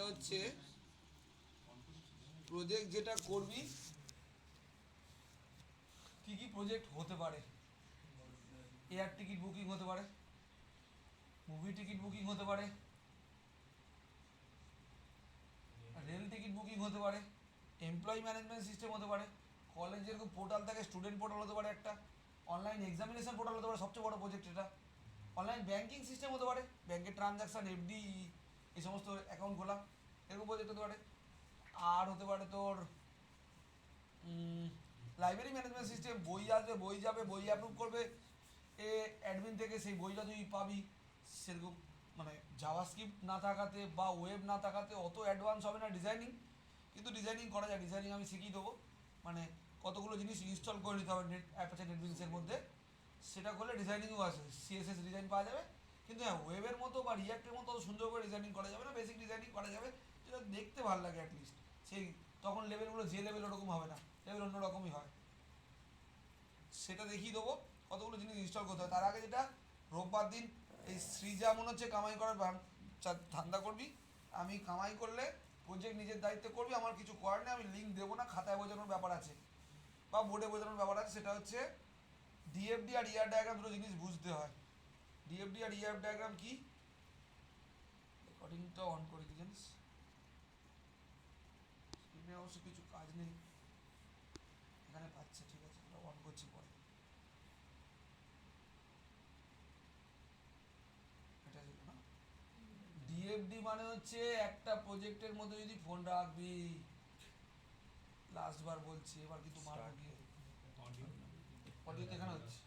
হচ্ছে প্রজেক্ট যেটা করবি কি কি প্রজেক্ট হতে পারে। এয়ার টিকিট বুকিং হতে পারে, মুভি টিকিট বুকিং হতে পারে, রেল টিকিট বুকিং হতে পারে, এমপ্লয়ি ম্যানেজমেন্ট সিস্টেম হতে পারে, কলেজ যেরকম পোর্টাল থাকে স্টুডেন্ট পোর্টাল হতে পারে, একটা অনলাইন এক্সামিনেশন পোর্টাল হতে পারে, সবচেয়ে বড় প্রজেক্ট এটা। অনলাইন ব্যাঙ্কিং সিস্টেম হতে পারে, ব্যাঙ্কের ট্রানজাকশান, এফডি, এই সমস্ত অ্যাকাউন্ট খোলা, এরকম প্রজেক্ট হতে পারে। আর হতে পারে তোর লাইব্রেরি ম্যানেজমেন্ট সিস্টেম, বই আসবে, বই যাবে, বই অ্যাপ্রুভ করবে এ অ্যাডমিন থেকে, সেই বইটা তুই পাবি। সেরকম মানে জাভাস্ক্রিপ্ট না থাকাতে বা ওয়েব না থাকাতে অত অ্যাডভান্স হবে না ডিজাইনিং, কিন্তু ডিজাইনিং করা যায়। ডিজাইনিং আমি শিখিয়ে দেবো, মানে কতগুলো জিনিস ইনস্টল করে নিতে হবে নেট অ্যাপ আছে নেটবিনসের মধ্যে, সেটা করলে ডিজাইনিংও আছে, সিএসএস ডিজাইন পাওয়া যাবে। কিন্তু হ্যাঁ, ওয়েবের মতো বা রিয়াক্টের মতো অত সুন্দর করে ডিজাইনিং করা যাবে না, বেসিক ডিজাইনিং করা যাবে যেটা দেখতে ভালো লাগে অ্যাটলিস্ট। সেই তখন লেভেলগুলো যে লেভেল ওরকম হবে না, লেভেল অন্যরকমই হয়। সেটা দেখিয়ে দেবো কতগুলো জিনিস ইনস্টল করতে হবে। তার আগে যেটা, রোববার দিন এই সৃজা মনে হচ্ছে কামাই করার ধান্দা করবি। আমি কামাই করলে প্রজেক্ট নিজের দায়িত্বে করবি, আমার কিছু করার নেই, আমি লিঙ্ক দেবো না, খাতায় বোঝানোর ব্যাপার আছে বা বোর্ডে বোঝানোর ব্যাপার আছে। সেটা হচ্ছে ডিএফডি আর ইয়ার ডায়াগ্রাম, দুটো জিনিস বুঝতে হয়। ডিএফডি আর ইয়ার ডায়াগ্রাম কি, রেকর্ডিংটা অন করে কি জানিস, স্ক্রিনে অবশ্য কিছু কাজ নেই, এখানে পাচ্ছে, ঠিক আছে অন করছি পরে। এটা ছিল না, ডিএফডি মানে হচ্ছে একটা প্রজেক্টের মধ্যে যদি ফোন রাখবি, লাস্টবার বলছি, এবার কিন্তু মারবো গিয়ে। অডিওতে এখানে হচ্ছে,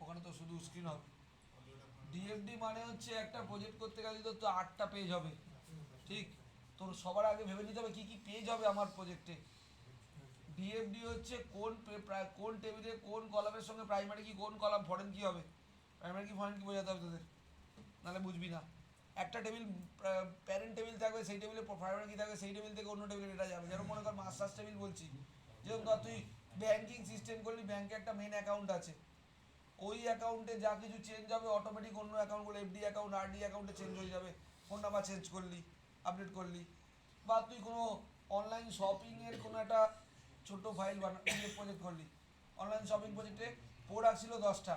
ওখানে তো শুধু স্ক্রিন হবে। ডিএফডি মানে হচ্ছে একটা প্রজেক্ট করতে গেলে তো 8টা পেজ হবে, ঠিক? তোর সবার আগে ভেবে নিতে হবে কী কী পেজ হবে আমার প্রজেক্টে। ডিএফডি হচ্ছে কোন টেবিলে কোন কলামের সঙ্গে প্রাইমারি কি, কোন কলাম ফরেন কি হবে। প্রাইমারি কি ফরেন কি বোঝাতে হবে তোদের, নাহলে বুঝবি না। একটা টেবিল প্যারেন্ট টেবিল থাকবে, সেই টেবিলে প্রাইমারি কি থাকবে, সেই টেবিল থেকে অন্য টেবিলে ডেটা যাবে। যেরকম মনে কর মাস্টার্স টেবিল বলছি, যেরকম ধর তুই ব্যাঙ্কিং সিস্টেম করলি, ব্যাঙ্কে একটা মেন অ্যাকাউন্ট আছে, ওই অ্যাকাউন্টে যা কিছু চেঞ্জ হবে অটোমেটিক অন্য অ্যাকাউন্টগুলো, এফডি অ্যাকাউন্ট, আরডি অ্যাকাউন্টে চেঞ্জ হয়ে যাবে। ফোন নাম্বার চেঞ্জ করলি, আপডেট করলি, বা তুই কোনো অনলাইন শপিংয়ের কোনো একটা ছোটো ফাইল প্রজেক্ট করলি, অনলাইন শপিং প্রজেক্টে প্রোডাক্ট ছিল 10টা,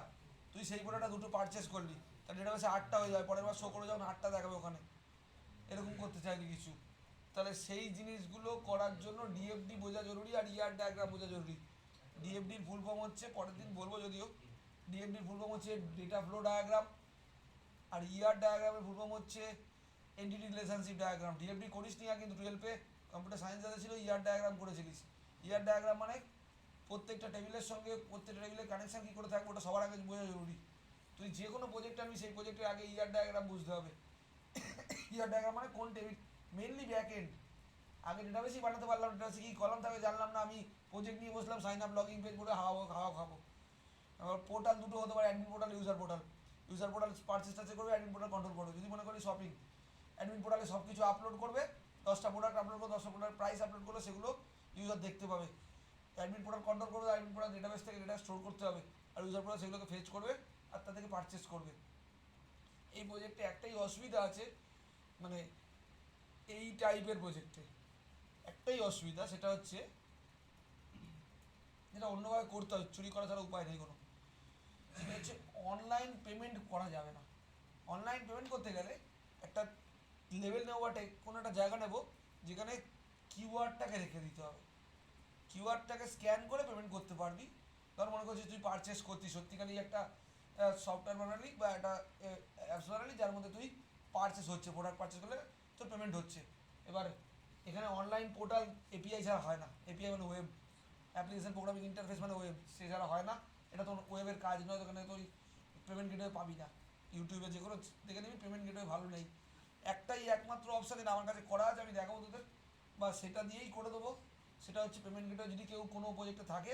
তুই সেই প্রোডাক্টটা দুটো পারচেস করলি, তার ডেটাবেসে 8টা হয়ে যায়, পরের বার শো করে যখন 8টা দেখাবে ওখানে, এরকম করতে চাইলি কিছু, তাহলে সেই জিনিসগুলো করার জন্য ডিএফডি বোঝা জরুরি আর ইয়ার ডায়াগ্রাম বোঝা জরুরি। ডিএফডির ফুল ফর্ম হচ্ছে, পরের দিন বলবো যদিও, ডিএফডির ফুল ফর্ম হচ্ছে ডেটা ফ্লো ডায়াগ্রাম, আর ইয়ার ডায়াগ্রামের ফুল ফর্ম হচ্ছে এন্টিটি রিলেশনশিপ ডায়াগ্রাম। ডিএফডি করিস নি আর, কিন্তু 12-এ কম্পিউটার সায়েন্স যাতে ছিল ইয়ার ডায়াগ্রাম করেছিলিস। ইয়ার ডায়াগ্রাম মানে প্রত্যেকটা টেবিলের সঙ্গে প্রত্যেকটা টেবিলের কানেকশান কী করে থাকবে ওটা সবার আগে বোঝা জরুরি। তুই যে কোনো প্রজেক্ট আনবি, সেই প্রজেক্টের আগে ইয়ার ডায়াগ্রাম বুঝতে হবে। ইয়ার ডায়াগ্রাম মানে কোন টেবিল, মেনলি ব্যাক এন্ড। আগে ডেটাবেসই বানাতে পারলাম, ডেটাবেসে কী কলাম থাকে জানলাম না, আমি প্রজেক্ট নিয়ে বসলাম, সাইন আপ লগিং পেজ করে হাওয়া খাবো। এবার পোর্টাল দুটো হতে পারে, admin portal, user portal. User portal purchase টাচে করবে, অ্যাডমিন পোর্টাল কন্ট্রোল করবে। যদি মনে করি শপিং, অ্যাডমিন পোর্টালে সব কিছু আপলোড করবে, 10টা প্রোডাক্ট আপলোড করবে, 10টা প্রোডাক্ট প্রাইস আপলোড করলে সেগুলো ইউজার দেখতে পাবে। অ্যাডমিন পোর্টাল কন্ট্রোল করবে, অ্যাডমিন পোর্টাল ডেটাবেস থেকে ডেটা স্টোর করতে হবে, আর ইউজার পোর্টাল সেগুলোকে ফেচ করবে আর তা থেকে পারচেস করবে। এই প্রজেক্টে একটাই অসুবিধা আছে, মানে এই টাইপের প্রজেক্টে একটাই অসুবিধা, সেটা হচ্ছে যেটা অন্যভাবে করতে হয়, চুরি করা ছাড়া উপায় নেই কোনো, সেটা হচ্ছে অনলাইন পেমেন্ট করা যাবে না। অনলাইন পেমেন্ট করতে গেলে একটা লেভেল নেবো বা কোনো একটা জায়গা নেবো যেখানে কিউআরটাকে রেখে দিতে হবে। কিউআরটাকে স্ক্যান করে পেমেন্ট করতে পারবি। ধর মনে করছিস তুই পারচেস করতি, সত্যিকারই একটা সফটওয়্যার বানালি বা একটা অ্যাপস বানালি যার মধ্যে তুই পারচেস হচ্ছে, প্রোডাক্ট পারচেস করলে তোর পেমেন্ট হচ্ছে। এবার এখানে অনলাইন পোর্টাল এপিআই ছাড়া হয় না, এপিআই মানে ওয়েব অ্যাপ্লিকেশন প্রোগ্রামিং ইন্টারফেস মানে ওয়েব, সে ছাড়া হয় না। এটা তো ওয়েবের কাজ নয়, ওখানে তুই পেমেন্ট গেটওয়ে পাবি না। ইউটিউবে যে কোনো দেখে নিবি পেমেন্ট গেটওয়ে ভালো নেই। একটাই একমাত্র অপশান, এটা আমার কাছে করা আছে, আমি দেখাবো তোদের, বা সেটা দিয়েই করে দেবো। সেটা হচ্ছে পেমেন্ট গেটওয়ে। যদি কেউ কোনো প্রজেক্টে থাকে,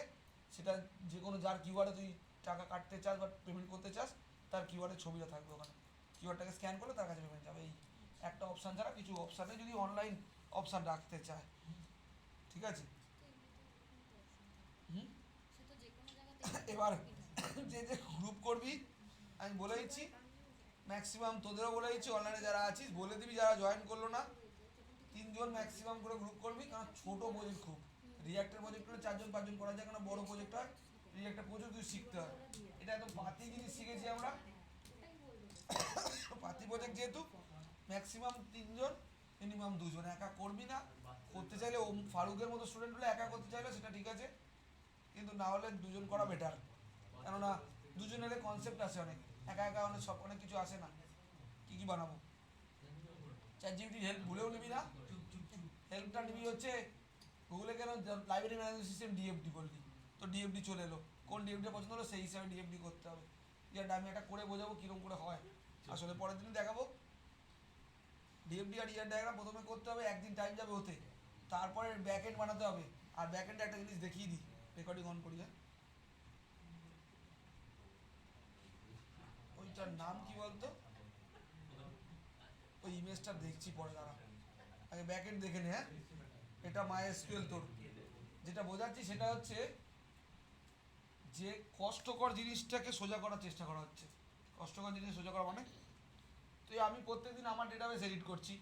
সেটা যে কোনো যার কিউআরে তুই টাকা কাটতে চাস বা পেমেন্ট করতে চাস, তার কিউআরের ছবিটা থাকবে ওখানে, কিউআরটাকে স্ক্যান করলে তার কাছে পেমেন্ট যাবে। এই একটা অপশান ছাড়া কিছু অপশানে যদি অনলাইন অপশান রাখতে চায়, ঠিক আছে। হুম, এবার যে যে গ্রুপ করবি আমি বলে দিচ্ছি, ম্যাক্সিমাম তোদেরও বলে দিচ্ছি, অনলাইনে যারা আছিস বলে দিবি, যারা জয়েন করলো না তিনজন ম্যাক্সিমাম করে গ্রুপ করবি, কারণ ছোট প্রজেক্ট খুব, রিয়াক্টের প্রজেক্ট করলে 4-5 জন করা যায়, কারণ বড় প্রজেক্ট হয়, রিয়াক্টের প্রচুর কিছু শিখতে হয়। এটা একদম পাতি জিনিস শিখেছি আমরা, পাতি প্রজেক্ট যেহেতু ম্যাক্সিমাম 3 জন, মিনিমাম 2 জন। একা করবি না, করতে চাইলে ফারুকের মতো স্টুডেন্ট হলে একা করতে চাইলে সেটা ঠিক আছে, কিন্তু না হলে 2জন করা বেটার, কেননা 2জন এলে কনসেপ্ট আসে অনেক, একা একা অনেক কিছু আসে না। কি বানাবো, চ্যাটজিপিটির হেল্প ভুলেও নিবি না, হেল্পটা নিবি হচ্ছে গুগলে, কেন লাইব্রেরি ম্যানেজমেন্ট সিস্টেম ডিএফডি বললি, তো ডিএফডি চলে এলো, কোন ডিএফডি পছন্দ হলো সেই হিসাবে ডিএফডি করতে হবে। যেটা আমি একটা করে বোঝাবো কীরকম করে হয়, আসলে পরের দিন দেখাবো। ডিএফডি আর ইয়ার ডায়াগ্রাম প্রথমে করতে হবে, একদিন টাইম যাবে ওতে, তারপরে ব্যাকএন্ড বানাতে হবে। আর ব্যাকএন্ডে একটা জিনিস দেখিয়ে দিই, রেকর্ডিং অন করি, হ্যাঁ ওইটার নাম কি বলতো, ওই ইমেজটা দেখছি পরে, দাঁড়া আগে ব্যাকএন্ড দেখে নে। হ্যাঁ এটা মাইএসকিউএল, তোর যেটা বোঝাচ্ছি সেটা হচ্ছে যে কষ্টকর জিনিসটাকে সোজা করার চেষ্টা করা হচ্ছে। কষ্টকর জিনিস সোজা করা মানে, তুই আমি প্রত্যেকদিন আমার ডেটাবেস এডিট করছি,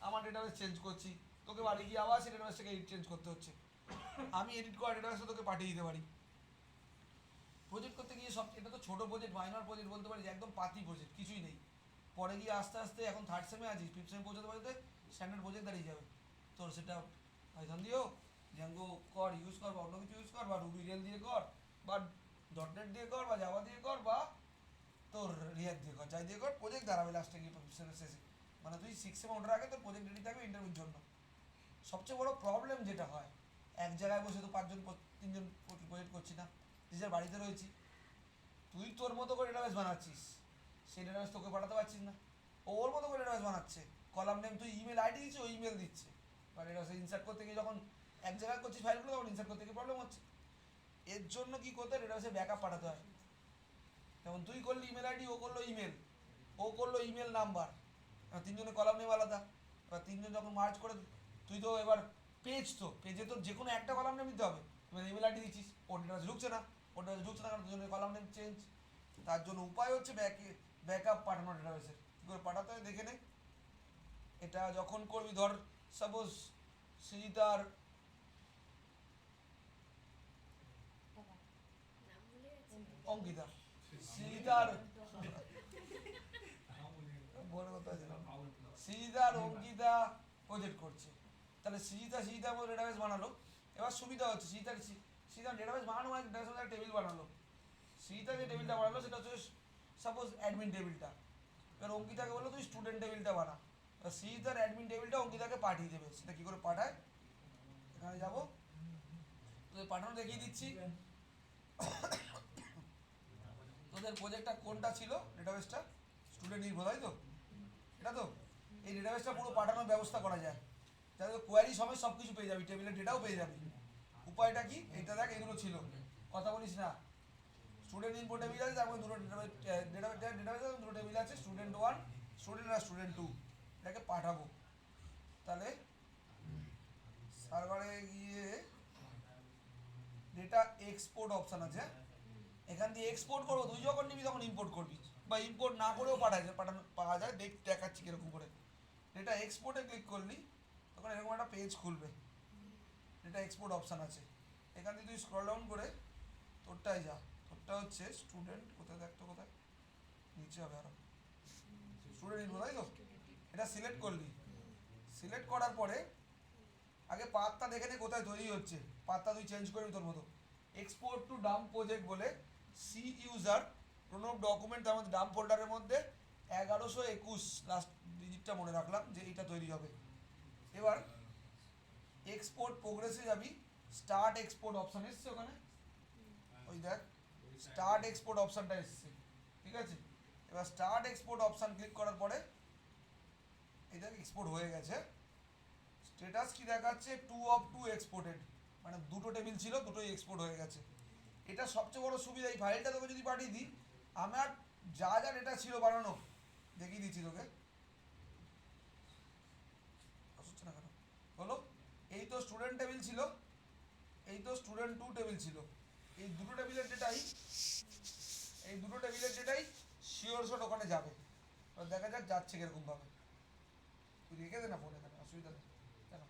আমার ডেটাবেস চেঞ্জ করছি, তোকে বাড়ি গিয়ে আবার সেই ডেটাবেসটাকে এডিট চেঞ্জ করতে হচ্ছে। আমি এডিট করা ডেটাবেসটা তোকে পাঠিয়ে দিতে পারি। প্রজেক্ট করতে গিয়ে সব, এটা তো ছোটো প্রজেক্ট, মাইনর প্রজেক্ট বলতে পারি, একদম পাতি প্রজেক্ট, কিছুই নেই। পরে গিয়ে আস্তে আস্তে, এখন 3rd সেমে আছিস, 5th সেমে পৌঁছাতে পারতে স্ট্যান্ডার্ড প্রজেক্ট দাঁড়িয়ে যাবে তোর। সেটা পাইথন দিয়েও জ্যাঙ্গো কর ইউজ কর, বা অন্য কিছু ইউজ কর, বা রুবি রেল দিয়ে কর, বা ডটনেট দিয়ে কর, বা জাভা দিয়ে কর, বা তোর রিয়াক্ট দিয়ে কর, যাই দিয়ে কর, প্রজেক্ট দাঁড়াবে লাস্টে গিয়ে শেষে। মানে তুই 6 সেমে ওঠার আগে তোর প্রজেক্ট রেডি থাকবে ইন্টারভিউর জন্য। সবচেয়ে বড় প্রবলেম যেটা হয়, এক জায়গায় বসে তো 3জন প্রজেক্ট করছি না, নিজের বাড়িতে রয়েছি, তুই তোর মতো করে ডেটাবেস বানাচ্ছিস, সেই ডেটাবেস তোকে পাঠাতে পারছিস না, ও ওর মতো করে ডেটাবেস বানাচ্ছে, কলাম নেম তুই ইমেল আইডি দিচ্ছিস, ও ইমেল দিচ্ছে, বা ডেটাবেসে ইনসার্ট করতে গিয়ে যখন এক জায়গায় করছিস ফাইলগুলো, তখন ইনসার্ট করতে গিয়ে প্রবলেম হচ্ছে। এর জন্য কি করতে হয়, ডেটাবেসে ব্যাকআপ পাঠাতে হয়। যেমন তুই করলি ইমেল আইডি, ও করলো ইমেল, ও করলো ইমেল নাম্বার, 3জনের কলাম নেম আলাদা। এবার 3জন যখন মার্চ করে, তুই তো এবার পেজে তো যে কোনো একটা কলাম নেম দিতে হবে, এবার ইমেল আইডি দিচ্ছিস, ওর ডেটাবেসে ঢুকছে না, কারণ 2জনের কলাম নেম চেঞ্জ। তার জন্য উপায় হচ্ছে ব্যাকআপ পাঠানো ডেটাবেসের। কী করে পাঠাতে হয় দেখে নে। এটা যখন করবি, ধর সাপোজ সৃজিতার, অঙ্কিতা, সৃজিতার বলে কথা ছিল, সৃজিতার অঙ্কিতা প্রজেক্ট করছে, তাহলে সৃজিতা বলে ডেটাবেস বানালো। এবার সুবিধা হচ্ছে সৃজিতা ডেটাবেস বানানো মানে ডেটাবেসের একটা টেবিল বানালো। সৃজিতা যে টেবিলটা বানালো সেটা হচ্ছে সাপোজ অ্যাডমিন টেবিলটা, এবার অঙ্কিতাকে বললো তুই স্টুডেন্ট টেবিলটা বানা। এবার সৃজিতার অ্যাডমিন টেবিলটা অঙ্কিতাকে পাঠিয়ে দেবে। সেটা কী করে পাঠায়, এখানে যাবো, তোদের পাঠানো দেখিয়ে দিচ্ছি। তোদের প্রজেক্টটা কোনটা ছিল, ডেটাবেসটা স্টুডেন্ট নির্ভর, তাই তো, এটা তো এই ডেটাবেসটা পুরো পাঠানোর ব্যবস্থা করা যায়, যাতে কোয়ারি সময় সব কিছু পেয়ে যাবি, টেবিলের ডেটাও পেয়ে যাবি। উপায়টা কি, এইটা দেখ, এগুলো ছিল, কথা বলিস না। স্টুডেন্ট ইনপো টেবিল আছে, তার মধ্যে দুটো টেবিল আছে, স্টুডেন্ট 1 স্টুডেন্ট আর স্টুডেন্ট 2, এটাকে পাঠাবো। তাহলে সার্ভারে গিয়ে ডেটা এক্সপোর্ট অপশান আছে, এখান দিয়ে এক্সপোর্ট করবো, তুই যখন নিবি তখন ইম্পোর্ট করবি, বা ইম্পোর্ট না করেও পাঠানো পাওয়া যায়, দেখাচ্ছি কীরকম করে। ডেটা এক্সপোর্টে ক্লিক করলি তখন এরকম একটা পেজ খুলবে, ডেটা এক্সপোর্ট অপশান আছে, এখান দিয়ে তুই স্ক্রল ডাউন করে তোরটায় যা, তোরটা হচ্ছে স্টুডেন্ট, কোথায় দেখতো, কোথায় নিচে হবে আরো, স্টুডেন্ট ইনফো, তাই তো, এটা সিলেক্ট করলি, সিলেক্ট করার পরে আগে পাথটা দেখে নে কোথায় তৈরি হচ্ছে, পাথটা তুই চেঞ্জ করবি তোর মতো। এক্সপোর্ট টু ডাম্প প্রজেক্ট বলে সি ইউজার প্রণব ডকুমেন্ট, তার মধ্যে ডাম্প ফোল্ডারের মধ্যে 1121 লাস্ট ডিজিটটা মনে রাখলাম যে এইটা তৈরি হবে। এবার এক্সপোর্ট প্রোগ্রেসে যাবি, স্টার্ট এক্সপোর্ট অপশান এসছে ওখানে, ওই দেখ স্টার্ট এক্সপোর্ট অপশানটা এসছে, ঠিক আছে। এবার স্টার্ট এক্সপোর্ট অপশান ক্লিক করার পরে এই দেখ এক্সপোর্ট হয়ে গেছে। স্ট্যাটাস কি দেখাচ্ছে, 2 of 2 এক্সপোর্টেড, মানে দুটো টেবিল ছিল, দুটোই এক্সপোর্ট হয়ে গেছে। এটা সবচেয়ে বড় সুবিধা, এই ফাইলটা তোকে যদি পাঠিয়ে দিই, আমার যা ডেটা ছিল বানানো দেখিয়ে দিচ্ছি তোকে, হচ্ছে না কেন বলো। এই তো স্টুডেন্ট টেবিল ছিল, এই তো স্টুডেন্ট 2 টেবিল ছিল, এই দুটো টেবিলের ডেটাই শিওর শট ওখানে যাবে। দেখা যাক যাচ্ছে কিরকম ভাবে, তুই রেখে দে না ফোন, এখানে অসুবিধা নেই, কেন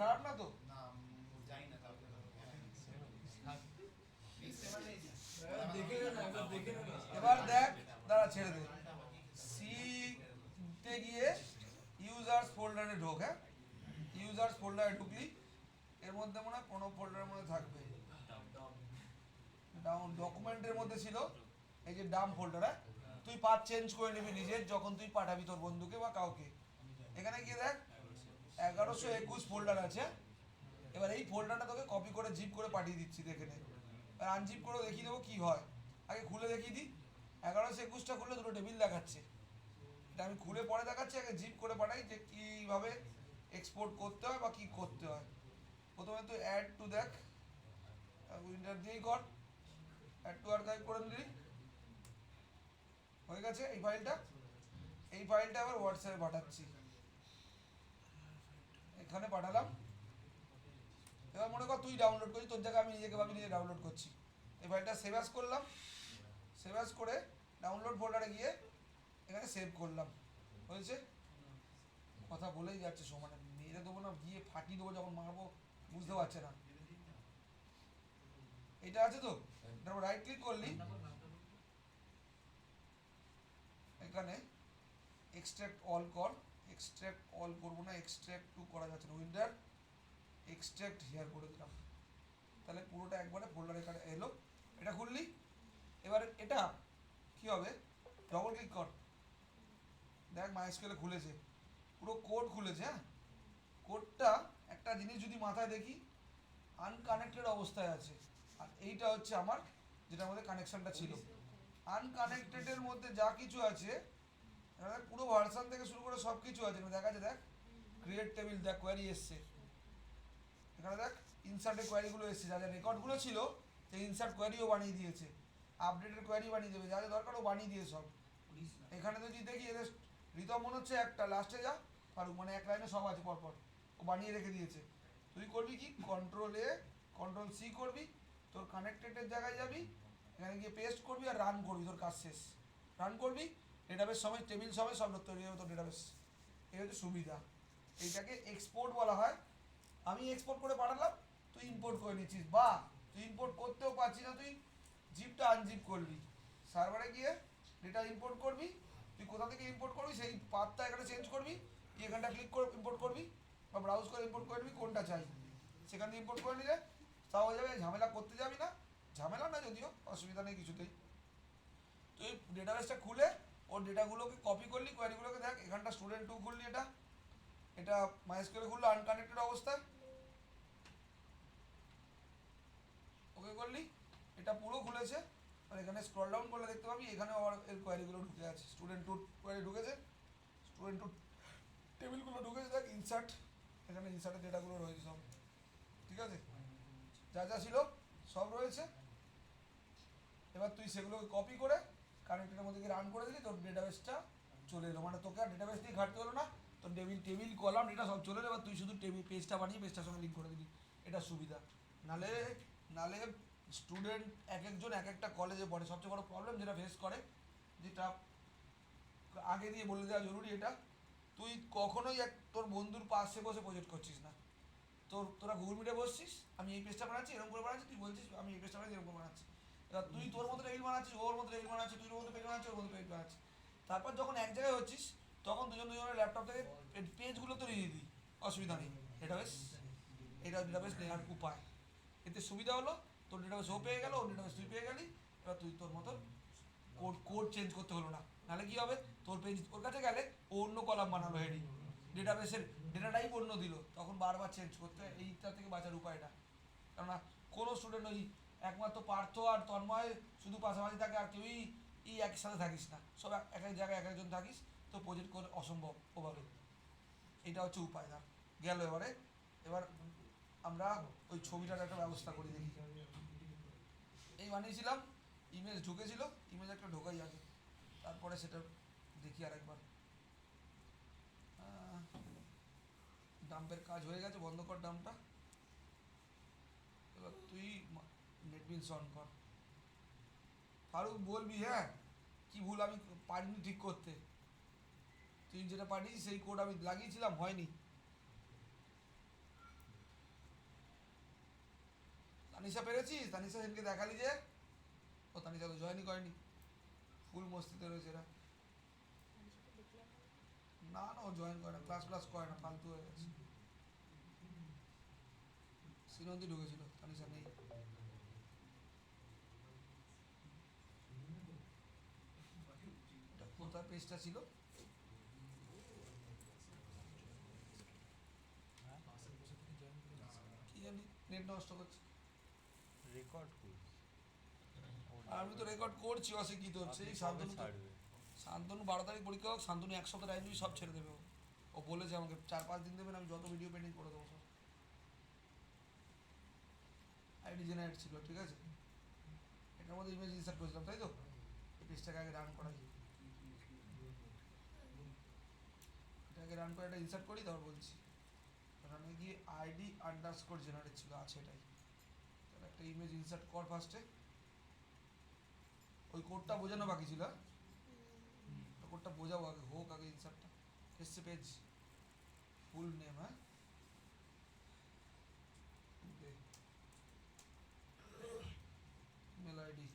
খারাপ না তো? এবার দেখ, দাঁড়া ছেড়ে দে। সি তে গিয়ে ইউজার্স ফোল্ডারে ঢোক। হ্যাঁ, ইউজার্স ফোল্ডারে ঢুকলি এর মধ্যে মনে হয় কোনো ফোল্ডারের মধ্যে থাকবে, ডাউন ডকুমেন্টের মধ্যে ছিল এই যে ডাম ফোল্ডার। হ্যাঁ, তুই পাথ চেঞ্জ করে নিবি নিজের যখন তুই পাঠাবি তোর বন্ধুকে বা কাউকে। এখানে গিয়ে দেখ 1121 ফোল্ডার আছে। এবার এই ফোল্ডারটা তোকে কপি করে জিপ করে পাঠিয়ে দিচ্ছি, দেখে নে। আর আনজিপ করে দেখিয়ে দেবো কী হয়। আগে খুলে দেখিয়ে দিই। 1121টা খুললে দুটো টেবিল দেখাচ্ছে, এটা আমি খুলে পরে দেখাচ্ছি। আগে জিপ করে পাঠাই যে কীভাবে এক্সপোর্ট করতে হয় বা কী করতে হয়। প্রথমে তুই অ্যাড টু দেখ, উইন্ডার দিয়েই কর, অ্যাড টু আর্কাইভ করে নিলি, হয়ে গেছে এই ফাইলটা। এই ফাইলটা আবার হোয়াটসঅ্যাপে পাঠাচ্ছি, এখানে পাঠালাম। এবার মনে কর তুই ডাউনলোড করছিস, তোর জায়গায় আমি নিজেকে ভাবি নিজে ডাউনলোড করছি। এই ফাইলটা সেভ অ্যাজ করলাম, সেভ অ্যাজ করে ডাউনলোড ফোল্ডারে গিয়ে এখানে সেভ করলাম, হয়েছে। কথা বলেই যাচ্ছে সমানে, মেরে দেবো না গিয়ে ফাটিয়ে দেবো যখন মারবো, বুঝতে পারছে না। এটা আছে তো, তারপর রাইট ক্লিক করলি, এখানে এক্সট্রাক্ট অল কর। এক্সট্রাক্ট অল করবো না, এক্সট্রাক্ট টু করা যাচ্ছে না, উইন্ডার এক্সট্রাক্ট হিয়ার করে দিলাম, তাহলে পুরোটা একবারে ফোল্ডারে এখানে এলো। এটা খুললি, এবার এটা কি হবে, ডবল ক্লিক কর, দেখ মাইস্কেলে খুলেছে, পুরো কোড খুলেছে। হ্যাঁ, কোডটা একটা জিনিস যদি মাথায় দেখি, আনকানেক্টেড অবস্থায় আছে। আর এইটা হচ্ছে আমার যেটার মধ্যে কানেকশনটা ছিল। আনকানেক্টেডের মধ্যে যা কিছু আছে, এখানে পুরো ভার্সান থেকে শুরু করে সব কিছু আছে। এখানে দেখা আছে, দেখ ক্রিয়েট টেবিল, দেখ কোয়ারি এসছে, এখানে দেখ ইনসার্টের কোয়ারিগুলো এসছে, যা যা রেকর্ডগুলো ছিল সেই ইনসার্ট কোয়ারিও বানিয়ে দিয়েছে, আপডেটের কোয়ারি বানিয়ে দেবে, যা যা দরকার ও বানিয়ে দিয়ে সব। এখানে তো যদি দেখি এদের রিতম মনে হচ্ছে একটা, লাস্টে যা ফারুক, মানে এক লাইনে সব আছে পরপর, ও বানিয়ে রেখে দিয়েছে। তুই করবি কি, কন্ট্রোল এ কন্ট্রোল সি করবি, তোর কানেক্টেডের জায়গায় যাবি, এখানে গিয়ে পেস্ট করবি আর রান করবি, তোর কাজ শেষ। রান করবি, ডেটাবেস সময় টেবিল সময় সব তৈরি হবে তোর ডেটাবেস। এই হচ্ছে সুবিধা, এইটাকে এক্সপোর্ট বলা হয়। আমি এক্সপোর্ট করে পাঠালাম, তুই ইম্পোর্ট করে নিচ্ছিস, বা তুই ইম্পোর্ট করতেও পারছিস না, তুই জিপটা আনজিপ করবি, সার্ভারে গিয়ে ডেটা ইম্পোর্ট করবি। তুই কোথা থেকে ইম্পোর্ট করবি সেই পাথটা এখানে চেঞ্জ করবি, এখানটা ক্লিক করে ইম্পোর্ট করবি বা ব্রাউজ করে ইম্পোর্ট করে নিবি কোনটা চাই, সেখান থেকে ইম্পোর্ট করে নিলে তাও হয়ে যাবে, ঝামেলা করতে যাবি না। ঝামেলা না যদিও, অসুবিধা নেই কিছুতেই। তুই ডেটাবেসটা খুলে ওর ডেটাগুলোকে কপি করলি, কোয়ারিগুলোকে দেখ, এখানটা স্টুডেন্ট 2 খুললি, এটা মাইস্কুলে খুললো আনকানেক্টেড অবস্থায়, ওকে করলি, এটা পুরো খুলেছে। আর এখানে স্ক্রল ডাউন করলে দেখতে পাবি এখানে আবার এর কোয়ারিগুলো ঢুকে আছে, স্টুডেন্ট 2 কোয়ারি ঢুকেছে, স্টুডেন্ট 2 টেবিলগুলো ঢুকেছে, দেখ ইনসার্ট, এখানে ইনসার্টের ডেটাগুলো রয়েছে সব, ঠিক আছে, যা যা ছিল সব রয়েছে। এবার তুই সেগুলোকে কপি করে কানেক্টের মধ্যে গিয়ে রান করে দিলি, তোর ডেটাবেসটা চলে এলো, মানে তোকে আর ডেটাবেস দিয়ে ঘাটতে হলো না, তোর টেবিল কলাম এটা সব চলে এলো। এবার তুই শুধু পেজটা বানিয়ে পেজটার সঙ্গে লিঙ্ক করে দিলি, এটা সুবিধা। নালে নালে স্টুডেন্ট এক একজন এক একটা কলেজে পড়ে, সবচেয়ে বড় প্রবলেম যেটা ফেস করে, যেটা আগে দিয়ে বলে দেওয়া জরুরি, এটা তুই কখনোই তোর বন্ধুর পাশে বসে প্রজেক্ট করছিস না, তোরা গুগল মিটে বসছিস, আমি এই পেজটা বানাচ্ছি এরকম করে বানাচ্ছি, তুই বলছিস আমি এই পেজটা বানাচ্ছি এরকম করে বানাচ্ছি। এবার তুই তোর মতো টেবিল বানাচ্ছিস, ওর মতো টেবিল বানাচ্ছিস, তুই ওর মতো পেজ বানাচ্ছিস, ওর মতো পেজ বানাচ্ছিস। তারপর যখন এক জায়গায় হচ্ছিস তখন দুজনের ল্যাপটপ থেকে পেজগুলো তো নিয়ে দিই, অসুবিধা নেই। ডেটাবেস, এটা ডেটাবেস নেওয়ার উপায়। এতে সুবিধা হলো, তোর ডেটাবেস ও পেয়ে গেল, ওর ডেটাবেস তুই পেয়ে গেলি। এবার তুই তোর মতো কোড চেঞ্জ করতে হলো না, নাহলে কী হবে, তোর পেজ ওর কাছে গেলে ও অন্য কলাম বানালো, হেডিং ডেটাবেসের ডেটা টাইপ অন্য দিল, তখন বারবার চেঞ্জ করতে হয়। এইটা থেকে বাঁচার উপায়টা, কেননা কোনো স্টুডেন্ট ওই একমাত্র পার্থ আর তন্ময় শুধু পাশাপাশি থাকে, আর কেউই একই সাথে থাকিস না, সব এক এক জায়গায় এক একজন থাকিস, তো প্রজেক্ট করে অসম্ভব ওভাবে। এটা হচ্ছে উপায়। না গেল, এবার আমরা ওই ছবিটার একটা ব্যবস্থা করে দেখি। এই বানিয়েছিলাম, ইমেজ ঢুকেছিল, ইমেজ একটা ঢোকাই আগে, তারপরে সেটা দেখি আর একবার। ডাম্পের কাজ হয়ে গেছে, বন্ধ কর ডাম্পটা। এবার তুই নেটবিনস অন কর, ফারুক বলবি হ্যাঁ কি ভুল আমি পারিনি ঠিক করতে, তুই যেটা পাঠিয়েছিস সেই কোড আমি লাগিয়েছিলাম, হয়নি। তানিশা পেরেছিস? তানিশা সেদিনকে দেখালি যে? ও তানিশা তো জয়েনই করেনি, ফুল মস্তিতে রয়েছে এরা। না না, ও জয়েন করে না, ক্লাস করে না, ফালতু হয়ে গেছে। শ্রীনন্দী ঢুকেছিল, তানিশা নেই। কোথায় পেজটা ছিল? কি জানি, নেট নষ্ট করছে। রেকর্ড করছি। আর আমি তো রেকর্ড করছি অশিক্ষিত হচ্ছে। এই শান্তনু তো, শান্তনু 12 তারিখ পরীক্ষা হোক, শান্তনু 1 সপ্তাহ টাইম দিবি, সব ছেড়ে দেবে ও। ও বলেছে আমাকে 4-5 দিন দেবেন, আমি যত ভিডিও পেন্ডিং করে দেবো সব। আইডি জেনারেট ছিল, ঠিক আছে। এটার মধ্যে ইমেজ ইনসার্ট করেছিলাম, তাই তো? এই পেজটাকে আগে রান করাই, এটাকে রান করে এটা ইনসার্ট করি, তারপর বলছি। ওখানে গিয়ে আইডি আন্ডারস্কোর জেনারেট ছিল, আছে এটাই। তাহলে একটা ইমেজ ইনসার্ট কর ফার্স্টে। ওই কোডটা বোঝানো বাকি ছিল, কোডটা বোঝাবো আগে, হোক আগে ইনসার্টটা। এসছে পেজ, ফুল নেম, হ্যাঁ, মেল আইডি,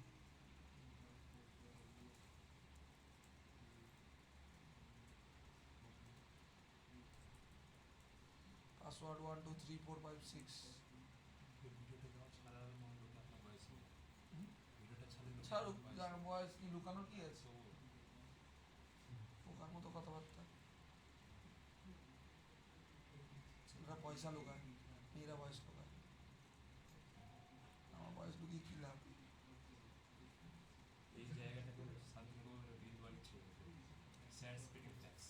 পাসওয়ার্ড 12345 6। ছাড়ুক, যার বয়স কি লুকানোর কি আছে, পোকার মতো কথাবার্তা। ছেলেরা পয়সা লুকায়, মেয়েরা বয়স লুকায়। আমার বয়স লুকিয়ে কী লাভ? এই জায়গাটাতে শান্তনু রিল বানিয়েছে, স্যার স্পিরিট ট্যাক্স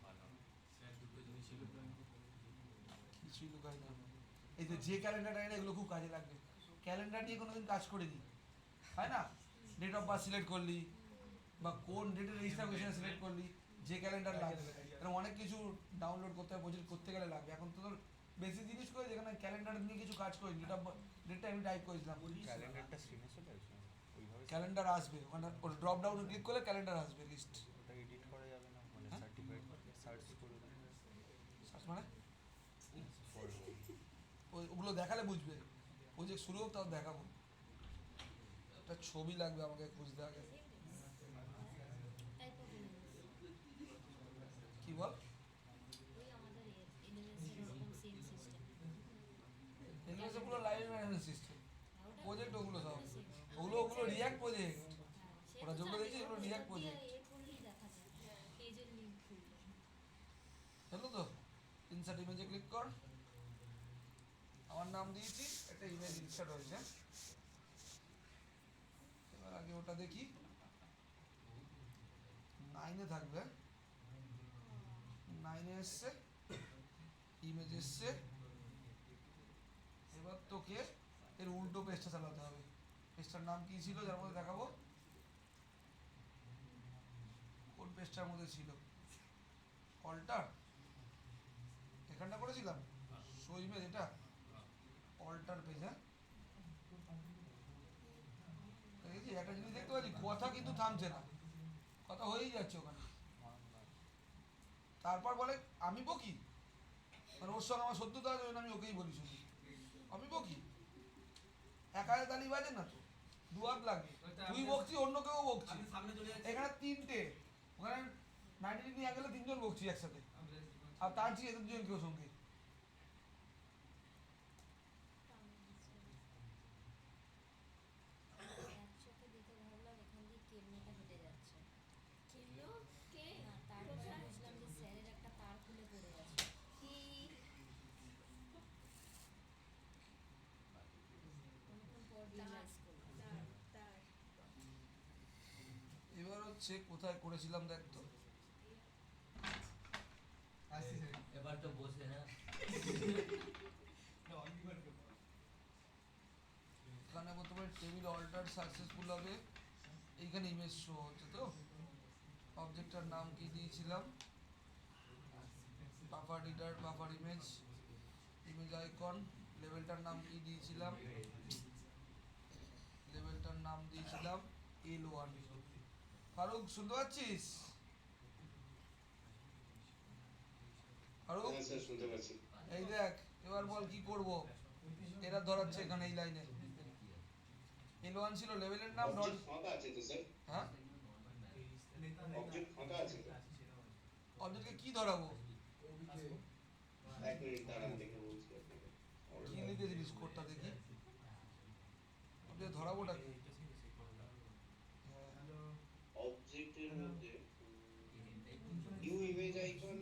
ভালো, স্যার দুটো জিনিসই লুকায়, কিছুই লুকায় না। এই তো যে ক্যালেন্ডার আইনে এগুলো খুব কাজে লাগবে। ক্যালেন্ডার নিয়ে কোনোদিন কাজ করে দিই, হয় না? ডেট অফ বার্থ সিলেক্ট করলি, বা কোন ডেটে রেজিস্ট্রেশন সিলেক্ট করলি, যে ক্যালেন্ডার লাগবে। এরকম অনেক কিছু ডাউনলোড করতে হবে, প্রজেক্ট করতে গেলে লাগবে। এখন তো তোর বেশি জিনিস করে, যেখানে ক্যালেন্ডার নিয়ে কিছু কাজ করি, ডেট অফ ডেটটা আমি টাইপ করেছিলাম। ক্যালেন্ডারটা স্ক্রিনে চলে আসবে ওইভাবে। ক্যালেন্ডার আসবে, ওখানে ড্রপ ডাউনে ক্লিক করলে ক্যালেন্ডার আসবে লিস্ট। ওটা এডিট করা যাবে না, মানে হ্যাঁ? সার্টিফাইড সার্চ করে সার্চ মানে ওগুলো দেখালে বুঝবে। প্রজেক্ট শুরু হোক, তাও দেখাবো। একটা ছবি লাগবে আমাকে খুঁজতে আগে। কি বল? এগুলো সবগুলো লাইব্রেরি ম্যানেজমেন্ট সিস্টেম প্রজেক্ট, ওগুলো সব, ওগুলো রিয়াক্ট প্রজেক্ট। ওরা যেগুলো দেখছি এগুলো রিয়াক্ট প্রজেক্ট। হলো তো? ইনসার্ট ইমেজে ক্লিক কর। আমার নাম দিয়েছি, একটা ইমেজ ইনসার্ট হয়েছে। এবার আগে ওটা দেখি, 9-এ থাকবে, 9-এ এসছে, ইমেজ এসছে। এবার তোকে এর উল্টো পেজটা চালাতে হবে। পেজটার নাম কি ছিল যার মধ্যে দেখাবো? কোন পেজটার মধ্যে ছিল? অল্টার, এখানটা করেছিলাম শো ইমেজ, এটা অল্টার পেজ। হ্যাঁ, দেখেছি একটা জিনিস দেখতে পাচ্ছি, কথা কিন্তু থামছে না, কথা হয়েই যাচ্ছে ওখানে। তারপর বলে আমি বকি, মানে ওর সঙ্গে আমার সত্যতা আছে, আমি ওকেই বলি শুধু আমি বকি। একা তালি বাজে না তো, দুয়াত লাগে। তুই বকছি, অন্য কেউ বকছি, এখানে 3টে, ওখানে 90 ডিগ্রি অ্যাঙ্গেলে 3জন বকছি একসাথে, আর তার চেয়ে এদের দুজন কেউ সঙ্গে। এবার হচ্ছে কোথায় করেছিলাম দেখ তো, এবার তো বসে না, এখানে প্রথমে টেবিল অল্টার সাকসেসফুল হবে। এইখানে ইমেজ শো হচ্ছে তো, অবজেক্টটার নাম কি দিয়েছিলাম? Buffer reader, buffer image, image icon. লেভেলটার নাম কি দিয়েছিলাম? লেভেলটার নাম দিয়েছিলাম L1। ফারুক শুনতে পাচ্ছিস? ফারুক, হ্যাঁ স্যার শুনতে পাচ্ছি। এই দেখ, এবার বল কি করব? এরা ধরাচ্ছে এখানে এই লাইনে L1 ছিল লেভেলের নাম ডট অবজেক্ট ফাঁকা আছে তো স্যার, হ্যাঁ অবজেক্ট ফাঁকা আছে তো। অবজেক্টকে কি ধরাবো এক মিনিট দাঁড়ান, দেখে বলছি আপনাকে। কি লিখেছিলিস কোডটা দেখি অবজেক্ট ধরাবোটা কি হ্যাঁ, অবজেক্টের মধ্যে নিউ ইমেজ আইকন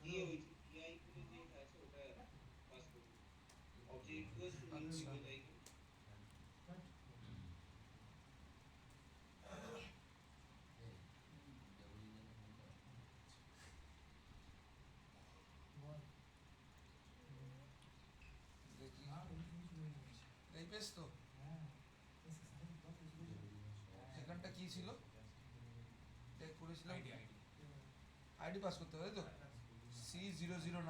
দিয়ে ওই ই আইকনে যেটা আছে ওটা পাস করুন। অবজেক্ট ইকুয়ালস টু নিউ আচ্ছা। Image icon. দেখি এই পেজ তো এখানটা কি ছিল এটা করেছিলাম আইডি আইডি আইডি পাস করতে হবে তাই তো C009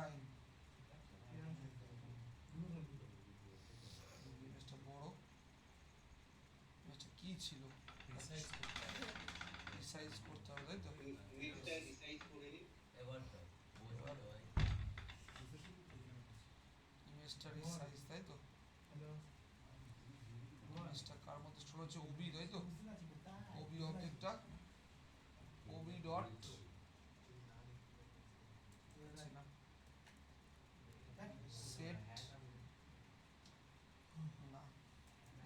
ইমেজটা বড় ইমেজটা কি ছিল রিসাইজ করতে হবে রিসাইজ করতে হবে তাই তো ইমেজটা রিসাইজ করে নিন। ইমেজটা রিসাইজ তাই তো ইমেজটা কার মধ্যে স্টোর হচ্ছে ওবি তাই তো ওবি অবজেক্টটা ওবি ডট সেট না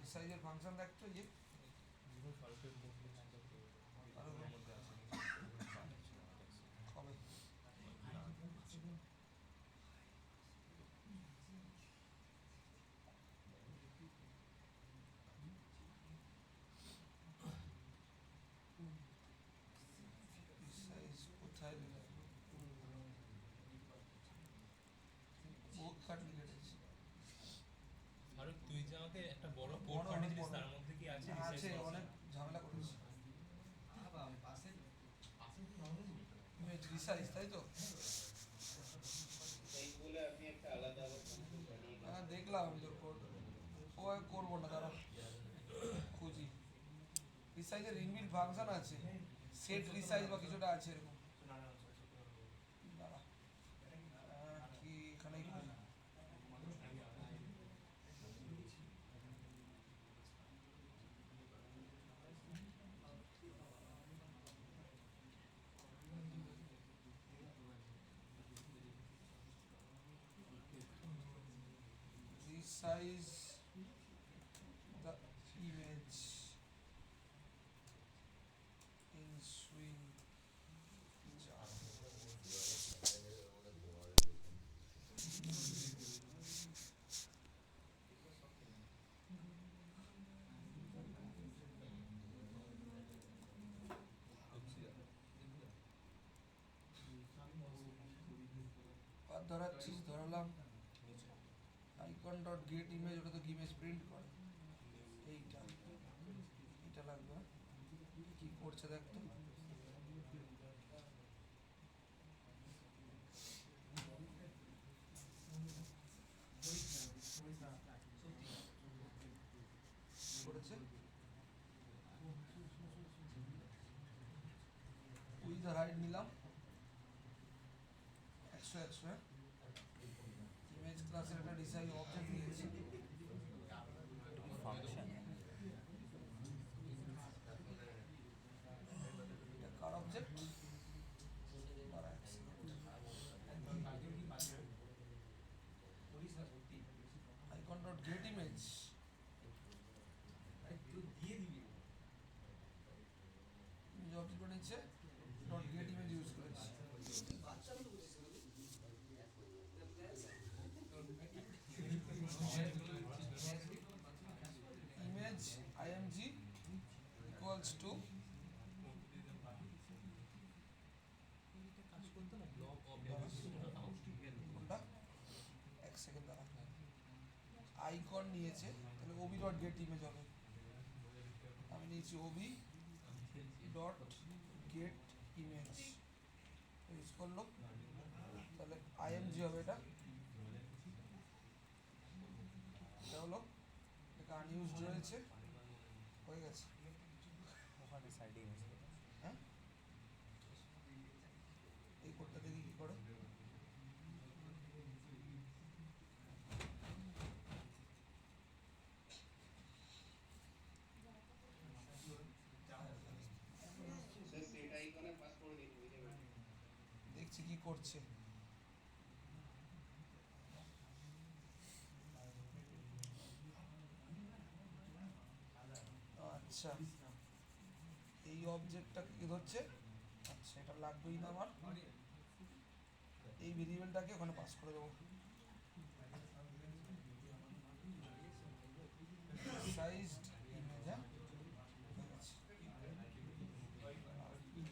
রিসাইজের ফাংশন দেখতো যে আরো মধ্যে আছে কবে রিসাইজ কোথায় বহুত কাটলি কেটেছি আর তুই যে আমাকে একটা বড় বড়, কোড পাঠিয়েছিলিস বড়। তার মধ্যে কি আছে আছে অনেক ঝামেলা করেছি ইমেজ রিসাইজ তাই তো রিসাইজ বলে আপনি একটা আলাদা আবার ফাংশন বানিয়ে হ্যাঁ দেখলাম আমি তোর কোড ও আমি করবো না দাঁড়া খুঁজি রিসাইজের ইনবিল্ট ফাংশন আছে সেট রিসাইজ বা কিছুটা আছে এরকম দাঁড়া কি এখানেই খুঁজি resize the image in swing chart. আর ধরাচ্ছিস ধরালাম আইকন ডট গেট ইমেজ ওটা তো ইমেজ প্রিন্ট করে এইটা এটা লাগবে না? কি করছে দেখ তো করেছে উইথ দ্য রাইট নিলাম 100 হ্যাঁ ইমেজ ক্লাসের একটা রিসাইজ অবজেক্ট নিয়েছি ফাংশন এটা কার object icon dot get image image object নিচ্ছে ডট গেট ইমেজ ইউজ করেছি ইমেজ img equals to কোনটা এক সেকেন্ড দাঁড়া আইকন নিয়েছে তাহলে ওবি ডট গেট ইমেজ হবে আমি নিয়েছি ob dot get image use করলো তাহলে img হবে এটা এটা হলো এটা আনইউজড রয়েছে হয়ে গেছে ওখানে সাইডে ইমেজ হ্যাঁ এই কোডটা দেখি কি করে দেখছি কি করছে। আচ্ছা এই অবজেক্টটা কি ধরছে, আচ্ছা এটা লাগবেই না আমার, এই ভেরিয়েবলটাকে ওখানে পাস করে দেবো। সাইজড ইমেজ, হ্যাঁ ঠিক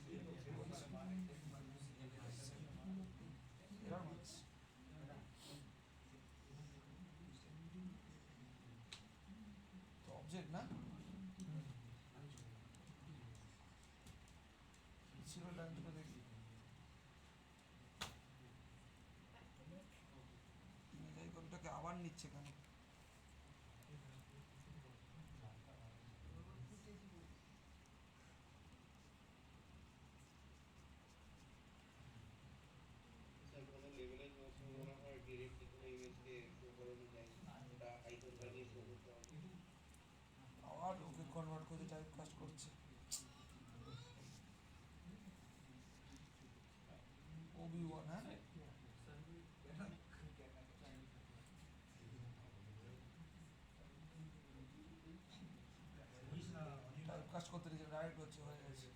আছে। এরকম আছে। তো অবজেক্ট না ছিল লাইনটা দেখি, ইমেজ আইকনটাকে আবার নিচ্ছে কেন? স্যার কোনো লেভেলের মধ্যে মনে হয় ডিরেক্টলি কোনো ইমেজকে শো করানো যায় না, ওটা আইকনটা নিয়ে শো করতে হবে। আবার ওকে কনভার্ট করে টাইপ কাস্ট করছে। ওবি1, হ্যাঁ টাইপ কাস্ট করতে দিয়েছে, ডাইরেক্ট হচ্ছে, হয়ে গেছে।